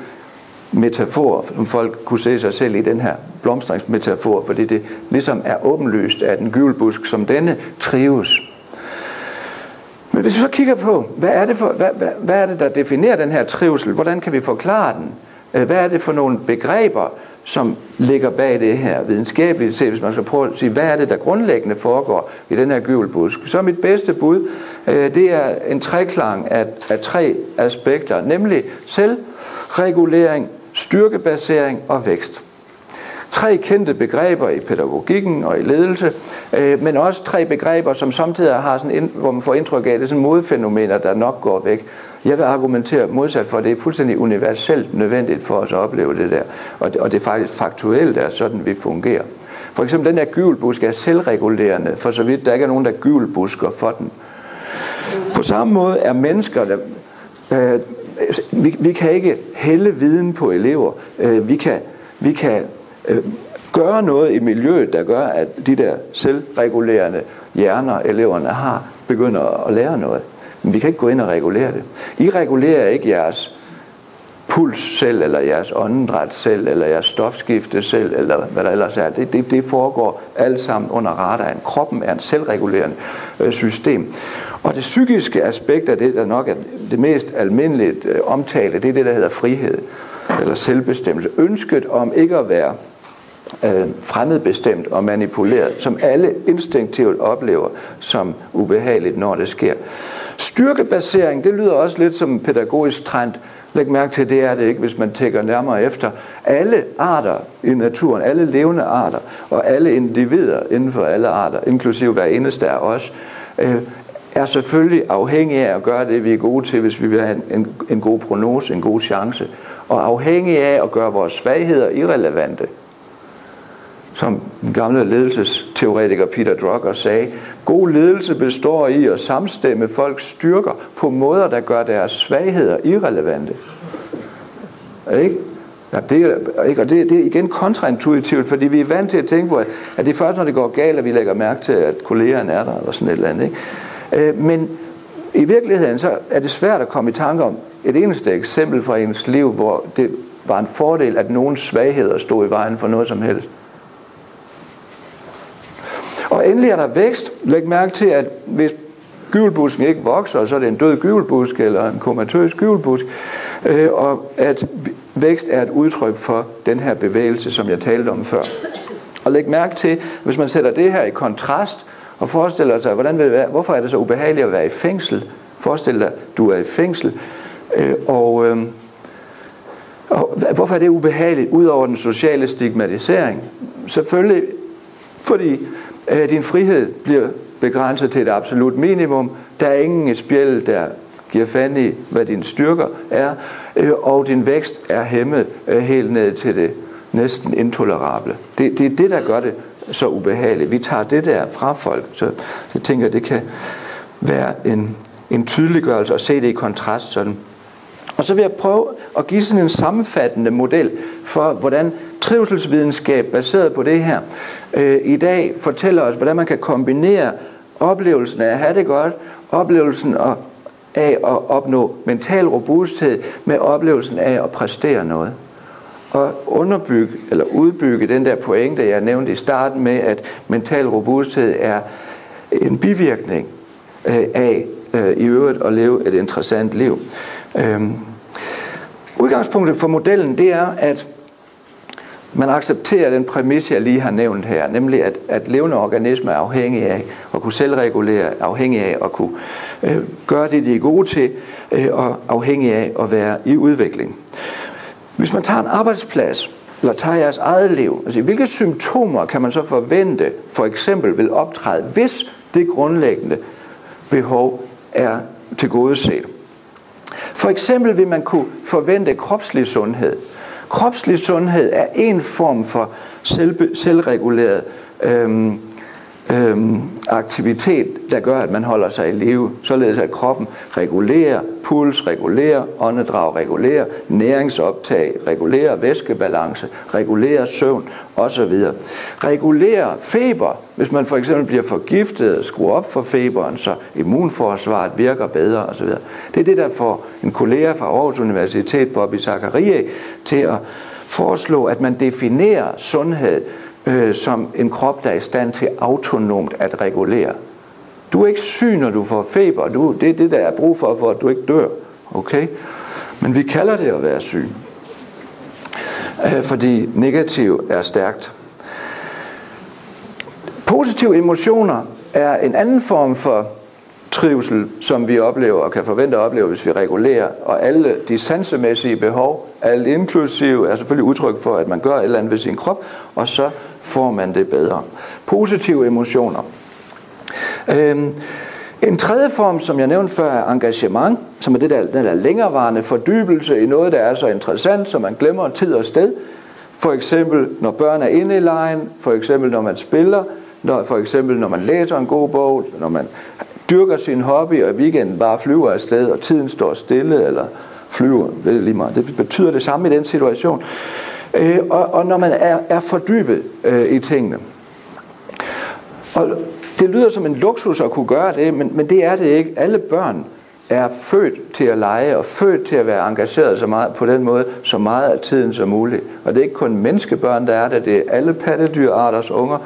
metafor, som folk kunne se sig selv i den her blomstringsmetafor, fordi det ligesom er åbenlyst, at en gyvelbusk som denne trives. Men hvis vi så kigger på, hvad er det, der definerer den her trivsel? Hvordan kan vi forklare den? Hvad er det for nogle begreber, som ligger bag det her videnskabeligt set, hvis man skal prøve at sige, hvad er det, der grundlæggende foregår i den her gyvelbusk? Så mit bedste bud, det er en treklang af tre aspekter, nemlig selvregulering, styrkebasering og vækst. Tre kendte begreber i pædagogikken og i ledelse, men også tre begreber, som samtidig har sådan, hvor man får indtryk af, det er sådan modfænomener, der nok går væk. Jeg vil argumentere modsat for, at det er fuldstændig universelt nødvendigt for os at opleve det der. Og det er faktisk faktuelt, der er sådan, vi fungerer. For eksempel den her gyvelbusk er selvregulerende, for så vidt der ikke er nogen, der gyvelbusker for den. På samme måde er mennesker, vi kan ikke hælde viden på elever. Vi kan gøre noget i miljøet, der gør, at de der selvregulerende hjerner, eleverne har, begynder at lære noget. Men vi kan ikke gå ind og regulere det. I regulerer ikke jeres puls selv, eller jeres åndedræt selv, eller jeres stofskifte selv, eller hvad der ellers er. Det foregår alt sammen under radaren. Kroppen er en selvregulerende system. Og det psykiske aspekt af det, der nok er det mest almindeligt omtalte, det er det, der hedder frihed, eller selvbestemmelse. Ønsket om ikke at være fremmedbestemt og manipuleret, som alle instinktivt oplever som ubehageligt, når det sker. Styrkebasering, det lyder også lidt som en pædagogisk trend. Læg mærke til, det er det ikke, hvis man tænker nærmere efter. Alle arter i naturen, alle levende arter, og alle individer inden for alle arter, inklusive hver eneste af os, er selvfølgelig afhængige af at gøre det, vi er gode til, hvis vi vil have en god prognose, en god chance. Og afhængige af at gøre vores svagheder irrelevante. Som den gamle ledelsesteoretiker Peter Drucker sagde, god ledelse består i at samstemme folks styrker på måder, der gør deres svagheder irrelevante. Ikke? Ja, det er igen kontraintuitivt, fordi vi er vant til at tænke på, at det er først, når det går galt, at vi lægger mærke til, at kollegerne er der, eller sådan et eller andet. Ikke? Men i virkeligheden så er det svært at komme i tanke om et eneste eksempel fra ens liv, hvor det var en fordel, at nogens svagheder stod i vejen for noget som helst. Og endelig er der vækst. Læg mærke til, at hvis gyvelbusken ikke vokser, så er det en død gyvelbusk eller en komatøs gyvelbusk. Og at vækst er et udtryk for den her bevægelse, som jeg talte om før. Og læg mærke til, hvis man sætter det her i kontrast og forestiller sig, hvorfor er det så ubehageligt at være i fængsel? Forestil dig, du er i fængsel. Og hvorfor er det ubehageligt ud over den sociale stigmatisering? Selvfølgelig, fordi din frihed bliver begrænset til et absolut minimum. Der er ingen i spjældet, der giver fanden i, hvad dine styrker er, og din vækst er hæmmet helt ned til det næsten intolerable. Det er det, der gør det så ubehageligt. Vi tager det der fra folk, så jeg tænker, det kan være en tydeliggørelse at se det i kontrast sådan. Og så vil jeg prøve at give sådan en sammenfattende model for, hvordan trivselsvidenskab baseret på det her i dag fortæller os, hvordan man kan kombinere oplevelsen af at have det godt, oplevelsen af at opnå mental robusthed med oplevelsen af at præstere noget. Og underbygge eller udbygge den der pointe, jeg nævnte i starten med, at mental robusthed er en bivirkning af i øvrigt at leve et interessant liv. Udgangspunktet for modellen, det er, at man accepterer den præmis, jeg lige har nævnt her, nemlig at levende organismer er afhængige af at kunne selvregulere, afhængige af at kunne gøre det, de er gode til, og afhængige af at være i udvikling. Hvis man tager en arbejdsplads, eller tager jeres eget liv, altså hvilke symptomer kan man så forvente, for eksempel vil optræde, hvis det grundlæggende behov er tilgodeset? For eksempel vil man kunne forvente kropslig sundhed. Kropslig sundhed er en form for selvreguleret aktivitet, der gør, at man holder sig i live, således at kroppen regulerer puls, regulerer åndedrag, regulerer næringsoptag, regulerer væskebalance, regulerer søvn osv. Regulerer feber, hvis man for eksempel bliver forgiftet, skruer op for feberen, så immunforsvaret virker bedre osv. Det er det, der får en kollega fra Aarhus Universitet, Bobby Zachariae, til at foreslå, at man definerer sundhed som en krop, der er i stand til autonomt at regulere. Du er ikke syg, når du får feber. Det er det, der er brug for at du ikke dør. Okay? Men vi kalder det at være syg. Fordi negativ er stærkt. Positive emotioner er en anden form for trivsel, som vi oplever og kan forvente at opleve, hvis vi regulerer. Og alle de sansemæssige behov, alt inklusive, er selvfølgelig udtryk for, at man gør et eller andet ved sin krop, og så får man det bedre. Positive emotioner. En tredje form, som jeg nævnte før, er engagement, som er den der længerevarende fordybelse i noget, der er så interessant, så man glemmer tid og sted. For eksempel, når børn er inde i legen, for eksempel, når man spiller, for eksempel, når man læser en god bog, når man dyrker sin hobby, og i weekenden bare flyver afsted, og tiden står stille, eller flyver, det er lige meget. Det betyder det samme i den situation. Og når man er fordybet i tingene. Og det lyder som en luksus at kunne gøre det, men det er det ikke. Alle børn er født til at lege og født til at være engageret så meget på den måde, så meget af tiden som muligt. Og det er ikke kun menneskebørn, der er det er alle pattedyrarters unger,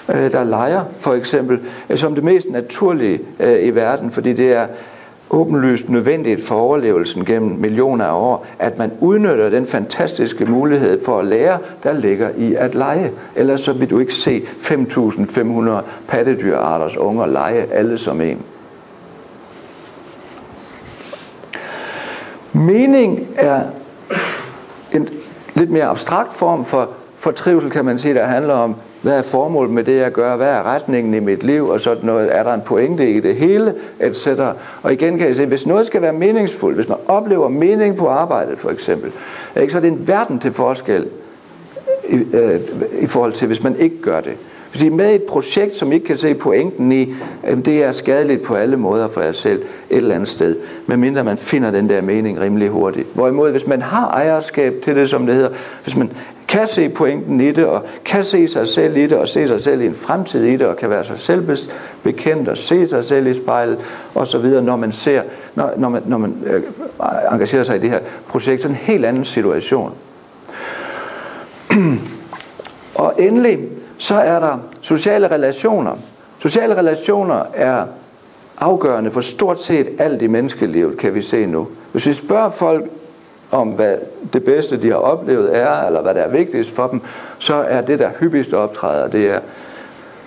der leger for eksempel, som det mest naturlige i verden, fordi det er åbenlyst nødvendigt for overlevelsen gennem millioner af år, at man udnytter den fantastiske mulighed for at lære, der ligger i at lege. Ellers så vil du ikke se 5.500 pattedyrarters unger lege alle som en. Mening er en lidt mere abstrakt form for trivsel, kan man sige, der handler om, hvad er formålet med det, jeg gør? Hvad er retningen i mit liv? Og sådan noget. Er der en pointe i det hele? Etc. Og igen kan jeg sige, hvis noget skal være meningsfuldt, hvis man oplever mening på arbejdet for eksempel, så er det en verden til forskel i forhold til, hvis man ikke gør det. Hvis I er med i et projekt, som I ikke kan se pointen i, det er skadeligt på alle måder for jer selv et eller andet sted, medmindre man finder den der mening rimelig hurtigt. Hvorimod, hvis man har ejerskab til det, som det hedder, hvis man kan se pointen i det, og kan se sig selv i det, og se sig selv i en fremtid i det, og kan være sig selv bekendt, og se sig selv i spejlet, og så videre, når man engagerer sig i det her projekt, så er en helt anden situation. Og endelig, så er der sociale relationer. Sociale relationer er afgørende for stort set alt i menneskelivet, kan vi se nu. Hvis vi spørger folk om, hvad det bedste, de har oplevet er, eller hvad der er vigtigst for dem, så er det, der hyppigst optræder, det er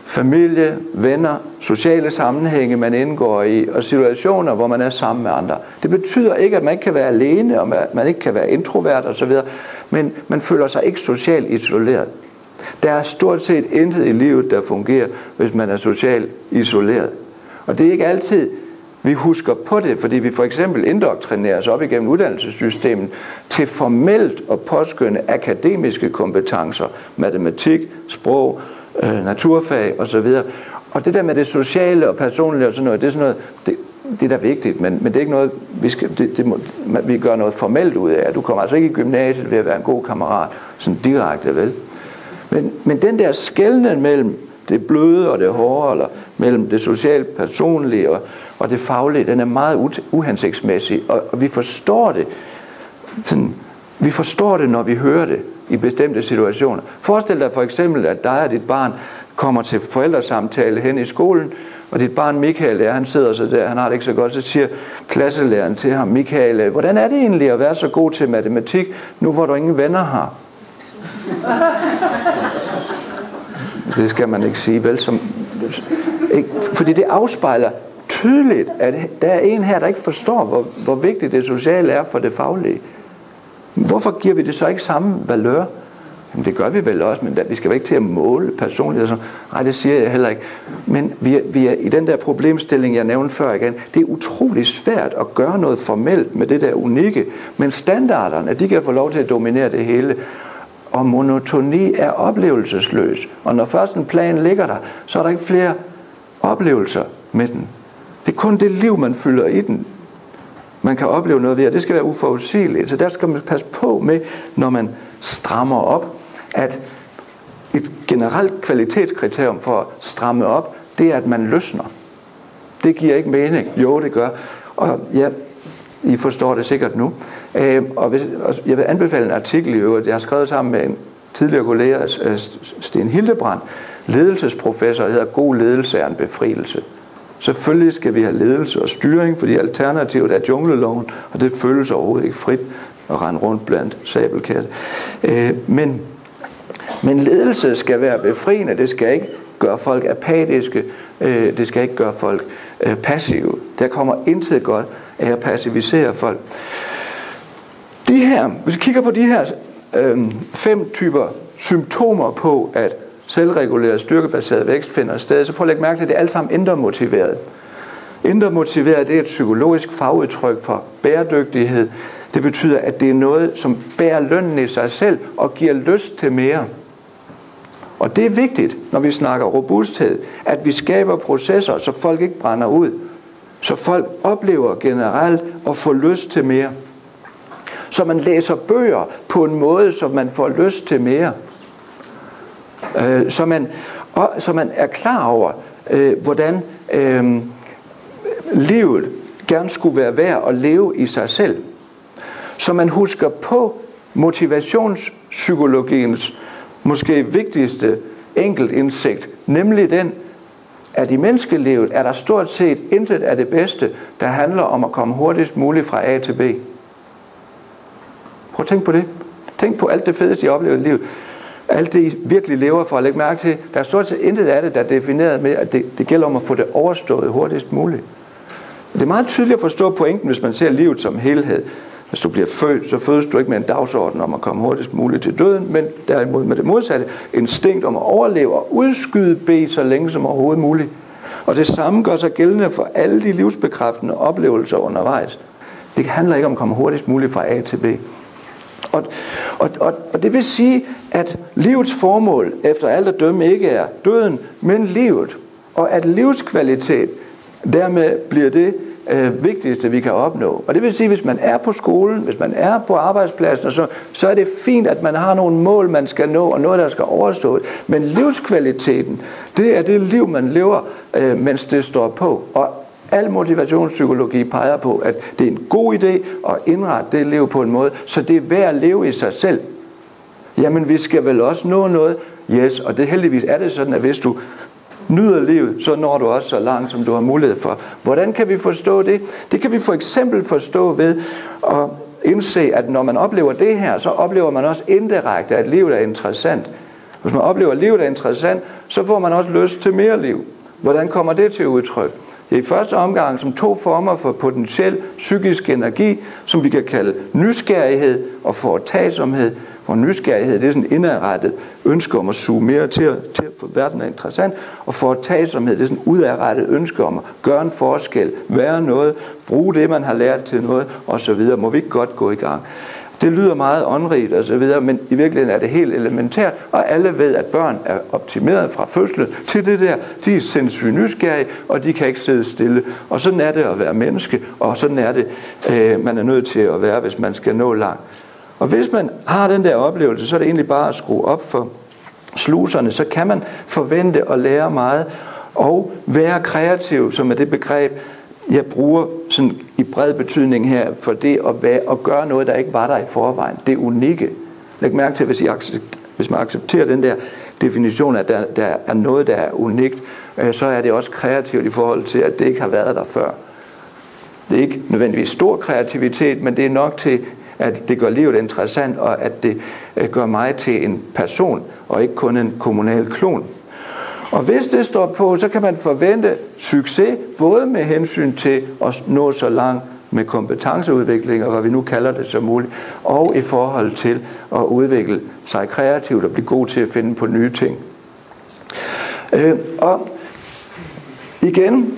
familie, venner, sociale sammenhænge, man indgår i, og situationer, hvor man er sammen med andre. Det betyder ikke, at man ikke kan være alene, og man ikke kan være introvert osv., men man føler sig ikke socialt isoleret. Der er stort set intet i livet, der fungerer, hvis man er socialt isoleret. Og det er ikke altid, vi husker på det, fordi vi for eksempel indoktrineres op igennem uddannelsessystemet til formelt at påskynde akademiske kompetencer, matematik, sprog, naturfag osv. Og det der med det sociale og personlige og sådan noget, det er sådan noget, det er da vigtigt, men det er ikke noget, vi gør noget formelt ud af. Du kommer altså ikke i gymnasiet ved at være en god kammerat, sådan direkte, vel? Men den der skelnen mellem det bløde og det hårde, eller mellem det socialt personlige og det faglige, den er meget uhensigtsmæssig, og vi forstår det. Sådan, vi forstår det, når vi hører det i bestemte situationer. Forestil dig for eksempel, at dig og dit barn kommer til forældresamtale hen i skolen, og dit barn Michael, han sidder så der, han har det ikke så godt, så siger klasselæreren til ham, Michael, hvordan er det egentlig at være så god til matematik, nu hvor du ingen venner har? Det skal man ikke sige, vel? Fordi det afspejler tydeligt, at der er en her, der ikke forstår, hvor vigtigt det sociale er for det faglige. Hvorfor giver vi det så ikke samme valør? Jamen, det gør vi vel også, men vi skal vel ikke til at måle personlighed. Nej, det siger jeg heller ikke. Men vi er i den der problemstilling, jeg nævnte før igen. Det er utrolig svært at gøre noget formelt med det der unikke, men standarderne, de kan få lov til at dominere det hele. Og monotoni er oplevelsesløs. Og når først en plan ligger der, så er der ikke flere oplevelser med den. Det er kun det liv, man fylder i den, man kan opleve noget ved, og det skal være uforudsigeligt. Så der skal man passe på med, når man strammer op, at et generelt kvalitetskriterium for at stramme op, det er, at man løsner. Det giver ikke mening. Jo, det gør. Og ja, I forstår det sikkert nu. Og jeg vil anbefale en artikel i øvrigt. Jeg har skrevet sammen med en tidligere kollega, Sten Hildebrand, ledelsesprofessor, der hedder God ledelse er en befrielse. Selvfølgelig skal vi have ledelse og styring, fordi alternativet er jungleloven, og det føles overhovedet ikke frit at rende rundt blandt sabelkatte. Men ledelse skal være befriende, det skal ikke gøre folk apatiske, det skal ikke gøre folk passive. Der kommer intet godt af at passivisere folk. Hvis vi kigger på de her 5 typer symptomer på, at selvreguleret, styrkebaseret vækst finder sted, så prøv at lægge mærke til, at det er alt sammen indre motiveret. Indre motiveret, det er et psykologisk fagudtryk for bæredygtighed. Det betyder, at det er noget, som bærer lønnen i sig selv og giver lyst til mere. Og det er vigtigt, når vi snakker robusthed, at vi skaber processer, så folk ikke brænder ud. Så folk oplever generelt at få lyst til mere. Så man læser bøger på en måde, så man får lyst til mere. Så man er klar over, hvordan livet gerne skulle være værd at leve i sig selv. Så man husker på motivationspsykologiens måske vigtigste enkeltindsigt, nemlig den, at i menneskelivet er der stort set intet af det bedste, der handler om at komme hurtigst muligt fra A til B. Prøv at tænke på det. Tænk på alt det fedeste, I oplever i livet. Alt det, I virkelig lever for at lægge mærke til. Der er stort set intet af det, der er defineret med, at det gælder om at få det overstået hurtigst muligt. Det er meget tydeligt at forstå pointen, hvis man ser livet som helhed. Hvis du bliver født, så fødes du ikke med en dagsorden om at komme hurtigst muligt til døden, men derimod med det modsatte, instinkt om at overleve og udskyde B så længe som overhovedet muligt. Og det samme gør sig gældende for alle de livsbekræftende oplevelser undervejs. Det handler ikke om at komme hurtigst muligt fra A til B. Og det vil sige, at livets formål efter alt at dømme ikke er døden, men livet. Og at livskvalitet dermed bliver det vigtigste, vi kan opnå. Og det vil sige, hvis man er på skolen, hvis man er på arbejdspladsen, så er det fint, at man har nogle mål, man skal nå, og noget, der skal overstås. Men livskvaliteten, det er det liv, man lever, mens det står på. Og al motivationspsykologi peger på, at det er en god idé at indrette det liv på en måde, så det er værd at leve i sig selv. Jamen, vi skal vel også nå noget? Yes, og det heldigvis er det sådan, at hvis du nyder livet, så når du også så langt, som du har mulighed for. Hvordan kan vi forstå det? Det kan vi for eksempel forstå ved at indse, at når man oplever det her, så oplever man også indirekte, at livet er interessant. Hvis man oplever, at livet er interessant, så får man også lyst til mere liv. Hvordan kommer det til udtryk? I første omgang som 2 former for potentiel psykisk energi, som vi kan kalde nysgerrighed og foretagsomhed. Og nysgerrighed, det er sådan en indadrettet ønske om at suge mere til at få verden er interessant. Og foretagsomhed, det er sådan en udadrettet ønske om at gøre en forskel, være noget, bruge det, man har lært til noget, osv. Må vi ikke godt gå i gang? Det lyder meget åndrigt og så videre, men i virkeligheden er det helt elementært, og alle ved, at børn er optimeret fra fødslen til det der. De er sindssygt nysgerrige, og de kan ikke sidde stille. Og sådan er det at være menneske, og sådan er det, man er nødt til at være, hvis man skal nå langt. Og hvis man har den der oplevelse, så er det egentlig bare at skrue op for sluserne, så kan man forvente at lære meget, og være kreativ, som er det begreb, jeg bruger sådan i bred betydning her, for det at gøre noget, der ikke var der i forvejen. Det er unikke. Læg mærke til, hvis man accepterer den der definition, at der er noget, der er unikt, så er det også kreativt i forhold til, at det ikke har været der før. Det er ikke nødvendigvis stor kreativitet, men det er nok til, at det gør livet interessant, og at det gør mig til en person, og ikke kun en kommunal klon. Og hvis det står på, så kan man forvente succes, både med hensyn til at nå så langt med kompetenceudvikling, og hvad vi nu kalder det som muligt, og i forhold til at udvikle sig kreativt og blive god til at finde på nye ting. Og igen,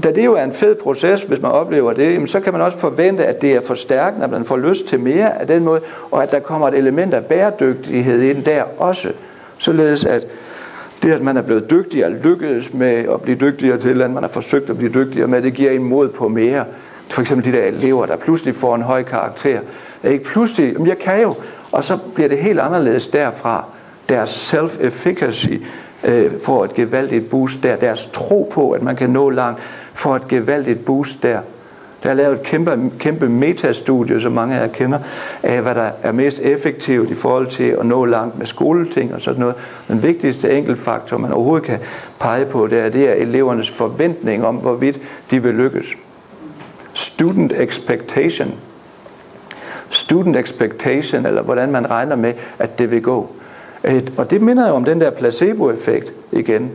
da det jo er en fed proces, hvis man oplever det, så kan man også forvente, at det er forstærkende, at man får lyst til mere af den måde, og at der kommer et element af bæredygtighed ind der også, således at det, at man er blevet dygtigere, lykkedes med at blive dygtigere til, at man har forsøgt at blive dygtigere med, det giver en mod på mere. For eksempel de der elever, der pludselig får en høj karakter. Ikke pludselig, jeg kan jo, og så bliver det helt anderledes derfra. Deres self-efficacy får et gevaldigt boost der. Deres tro på, at man kan nå langt, får et gevaldigt boost der. Der er lavet et kæmpe metastudie, som mange af jer kender, af hvad der er mest effektivt i forhold til at nå langt med skoleting og sådan noget. Den vigtigste enkeltfaktor, man overhovedet kan pege på, det er elevernes forventning om, hvorvidt de vil lykkes. Student expectation. Student expectation, eller hvordan man regner med, at det vil gå. Og det minder jo om den der placebo-effekt igen.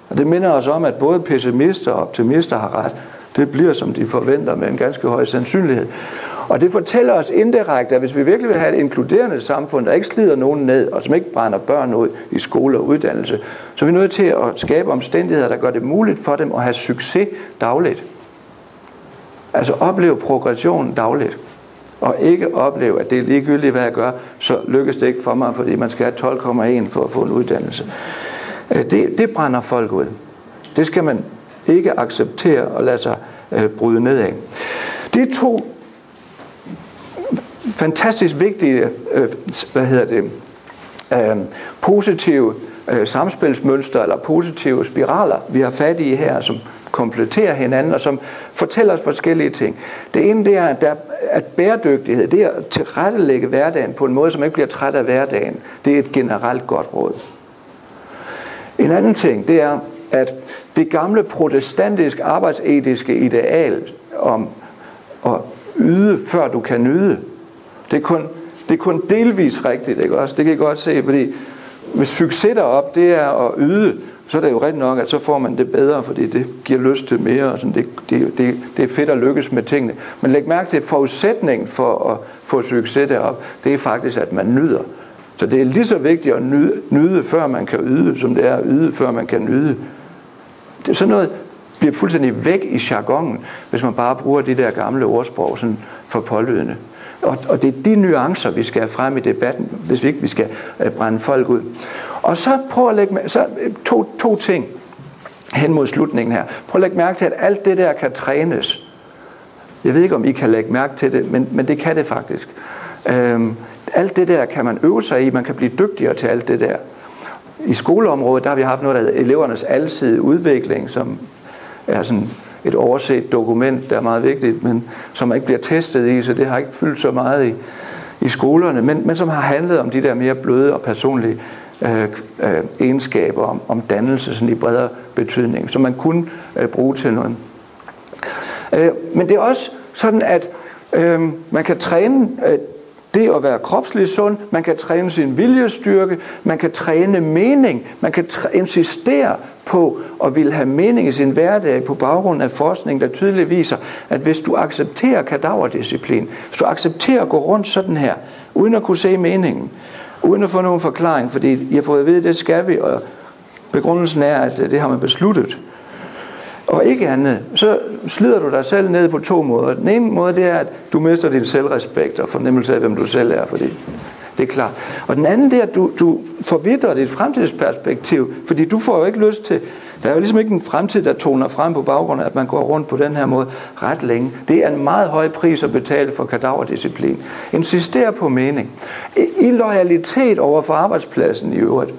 Og det minder os om, at både pessimister og optimister har ret. Det bliver, som de forventer, med en ganske høj sandsynlighed. Og det fortæller os indirekte, at hvis vi virkelig vil have et inkluderende samfund, der ikke slider nogen ned, og som ikke brænder børn ud i skole og uddannelse, så er vi nødt til at skabe omstændigheder, der gør det muligt for dem at have succes dagligt. Altså opleve progression dagligt. Og ikke opleve, at det er ligegyldigt, hvad jeg gør, så lykkes det ikke for mig, fordi man skal have 12,1 for at få en uddannelse. Det brænder folk ud. Det skal man ikke acceptere og lade sig bryde ned af. Det er 2 fantastisk vigtige positive samspilsmønstre eller positive spiraler, vi har fat i her, som kompletterer hinanden og som fortæller os forskellige ting. Det ene det er, at bæredygtighed, det er at tilrettelægge hverdagen på en måde, som ikke bliver træt af hverdagen. Det er et generelt godt råd. En anden ting, det er, at det gamle protestantisk arbejdsetiske ideal om at yde, før du kan nyde, det er kun delvis rigtigt, ikke også? Det kan I godt se, fordi hvis succes derop, det er at yde, så er det jo rigtig nok, at så får man det bedre, fordi det giver lyst til mere, og sådan. Det er fedt at lykkes med tingene. Men læg mærke til, at forudsætningen for at få succes derop, det er faktisk, at man nyder. Så det er lige så vigtigt at nyde, før man kan yde, som det er at yde, før man kan nyde. Det er sådan noget, bliver fuldstændig væk i jargonen, hvis man bare bruger de der gamle ordsprog sådan for pålydende. Og det er de nuancer, vi skal have frem i debatten, hvis vi ikke skal brænde folk ud. Og så prøv at lægge to ting hen mod slutningen her. Prøv at lægge mærke til, at alt det der kan trænes. Jeg ved ikke, om I kan lægge mærke til det, men det kan det faktisk. Alt det der kan man øve sig i, man kan blive dygtigere til alt det der. I skoleområdet, der har vi haft noget, der hedder elevernes alsidige udvikling, som er sådan et overset dokument, der er meget vigtigt, men som ikke bliver testet i, så det har ikke fyldt så meget i skolerne, men som har handlet om de der mere bløde og personlige egenskaber, om dannelse sådan i bredere betydning, som man kunne bruge til noget. Men det er også sådan, at man kan træne det at være kropsligt sund, man kan træne sin viljestyrke, man kan træne mening, man kan insistere på at ville have mening i sin hverdag på baggrund af forskning, der tydeligt viser, at hvis du accepterer kadaverdisciplin, hvis du accepterer at gå rundt sådan her, uden at kunne se meningen, uden at få nogen forklaring, fordi I har fået at vide, at det skal vi, og begrundelsen er, at det har man besluttet, og ikke andet, så slider du dig selv ned på to måder. Den ene måde, det er, at du mister din selvrespekt og fornemmelse af, hvem du selv er, fordi det er klart. Og den anden, det er, at du forvidrer dit fremtidsperspektiv, fordi du får jo ikke lyst til, der er jo ligesom ikke en fremtid, der toner frem på baggrund af, at man går rundt på den her måde ret længe. Det er en meget høj pris at betale for kadaverdisciplin. Insister på mening. I loyalitet over for arbejdspladsen i øvrigt.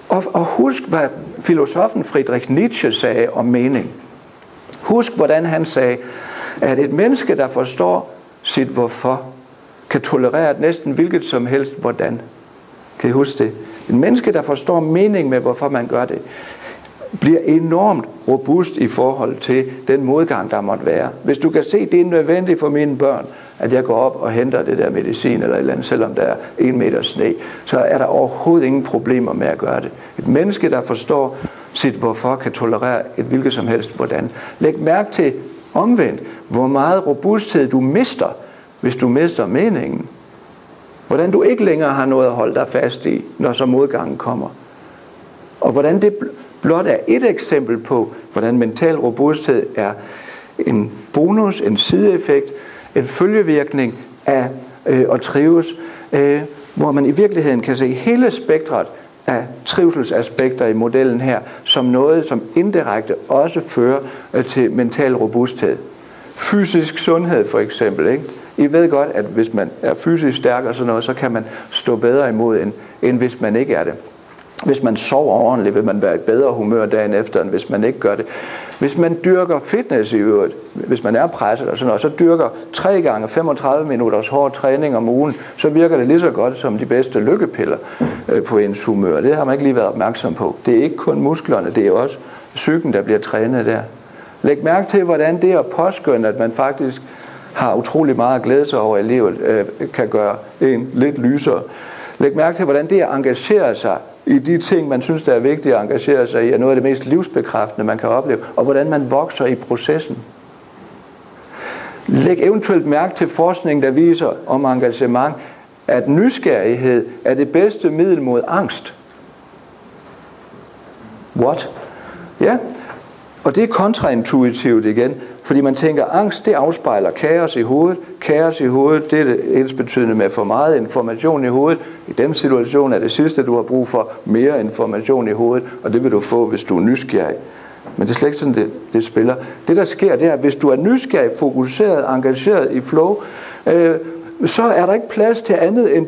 Og husk, hvad filosofen Friedrich Nietzsche sagde om mening. Husk, hvordan han sagde, at et menneske, der forstår sit hvorfor, kan tolerere næsten hvilket som helst hvordan. Kan I huske det? En menneske, der forstår mening med, hvorfor man gør det, bliver enormt robust i forhold til den modgang, der måtte være. Hvis du kan se, at det er nødvendigt for mine børn, at jeg går op og henter det der medicin eller et eller andet, selvom der er 1 meter sne, så er der overhovedet ingen problemer med at gøre det. Et menneske, der forstår sit hvorfor, kan tolerere et hvilket som helst hvordan. Læg mærke til omvendt, hvor meget robusthed du mister, hvis du mister meningen. Hvordan du ikke længere har noget at holde dig fast i, når så modgangen kommer. Og hvordan det blot er et eksempel på, hvordan mental robusthed er en bonus, en sideeffekt, en følgevirkning af at trives, hvor man i virkeligheden kan se hele spektret af trivselsaspekter i modellen her, som noget, som indirekte også fører til mental robusthed. Fysisk sundhed for eksempel, ikke? I ved godt, at hvis man er fysisk stærk og sådan noget, så kan man stå bedre imod, end hvis man ikke er det. Hvis man sover ordentligt, vil man være i bedre humør dagen efter, end hvis man ikke gør det. Hvis man dyrker fitness i øvrigt, hvis man er presset og sådan noget, så dyrker 3 gange 35 minutters hård træning om ugen, så virker det lige så godt som de bedste lykkepiller på ens humør. Det har man ikke lige været opmærksom på. Det er ikke kun musklerne, det er også psyken, der bliver trænet der. Læg mærke til, hvordan det at påskynde, at man faktisk har utrolig meget at glæde sig over i livet, kan gøre en lidt lysere. Læg mærke til, hvordan det at engagere sig i de ting, man synes, der er vigtigt at engagere sig i, er noget af det mest livsbekræftende, man kan opleve, og hvordan man vokser i processen. Læg eventuelt mærke til forskning, der viser om engagement, at nysgerrighed er det bedste middel mod angst. What? Ja, og det er kontraintuitivt igen, fordi man tænker, at angst, det afspejler kaos i hovedet. Kaos i hovedet, det er det ensbetydende med for meget information i hovedet. I den situation er det sidste, du har brug for, mere information i hovedet, og det vil du få, hvis du er nysgerrig. Men det er slet ikke sådan, det spiller. Det, der sker, det er, at hvis du er nysgerrig, fokuseret, engageret i flow, så er der ikke plads til andet end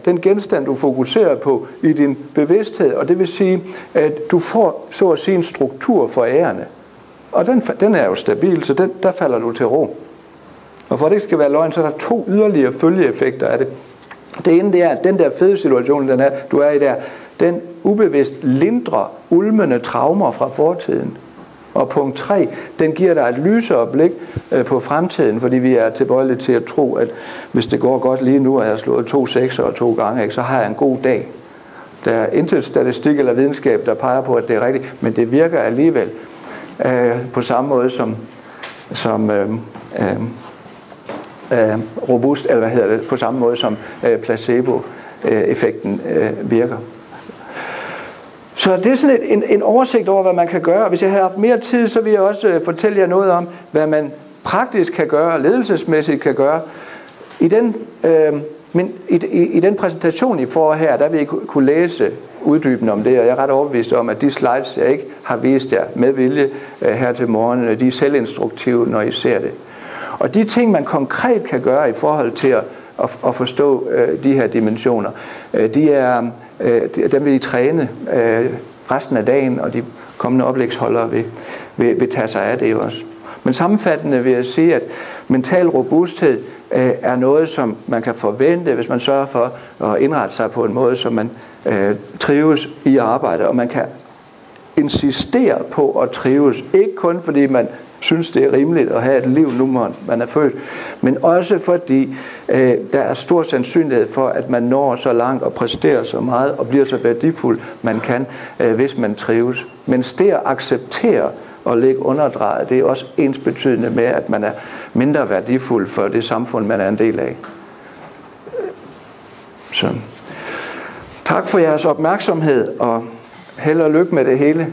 den genstand, du fokuserer på i din bevidsthed. Og det vil sige, at du får så at sige en struktur for ærerne. Og den er jo stabil, så der falder du til ro. Og for at det ikke skal være løgn, så er der 2 yderligere følgeeffekter af det. Det ene det er, at den der fede situation, du er i der, den ubevidst lindrer ulmende traumer fra fortiden. Og punkt 3, den giver dig et lysere blik på fremtiden, fordi vi er tilbøjelige til at tro, at hvis det går godt lige nu, og jeg har slået 2 sekser 2 gange, ikke, så har jeg en god dag. Der er intet statistik eller videnskab, der peger på, at det er rigtigt, men det virker alligevel på samme måde som robust, eller på samme måde som placebo-effekten virker. Så det er sådan en oversigt over, hvad man kan gøre. Hvis jeg har haft mere tid, så vil jeg også fortælle jer noget om, hvad man praktisk kan gøre, ledelsesmæssigt kan gøre. I den præsentation, I får her, der vil I kunne læse uddybende om det, og jeg er ret overbevist om, at de slides, jeg ikke har vist jer med vilje her til morgen, de er selvinstruktive, når I ser det. Og de ting, man konkret kan gøre i forhold til at forstå de her dimensioner, dem vil I træne resten af dagen, og de kommende oplægsholdere vil tage sig af det også. Men sammenfattende vil jeg sige, at mental robusthed er noget, som man kan forvente, hvis man sørger for at indrette sig på en måde, så man trives i arbejde, og man kan insistere på at trives, ikke kun fordi man synes, det er rimeligt at have et liv nu, man er født, men også fordi der er stor sandsynlighed for, at man når så langt og præsterer så meget og bliver så værdifuld, man kan, hvis man trives. Men det at acceptere og ligge underdrejet, det er også ensbetydende med, at man er mindre værdifuld for det samfund, man er en del af. Så tak for jeres opmærksomhed, og held og lykke med det hele.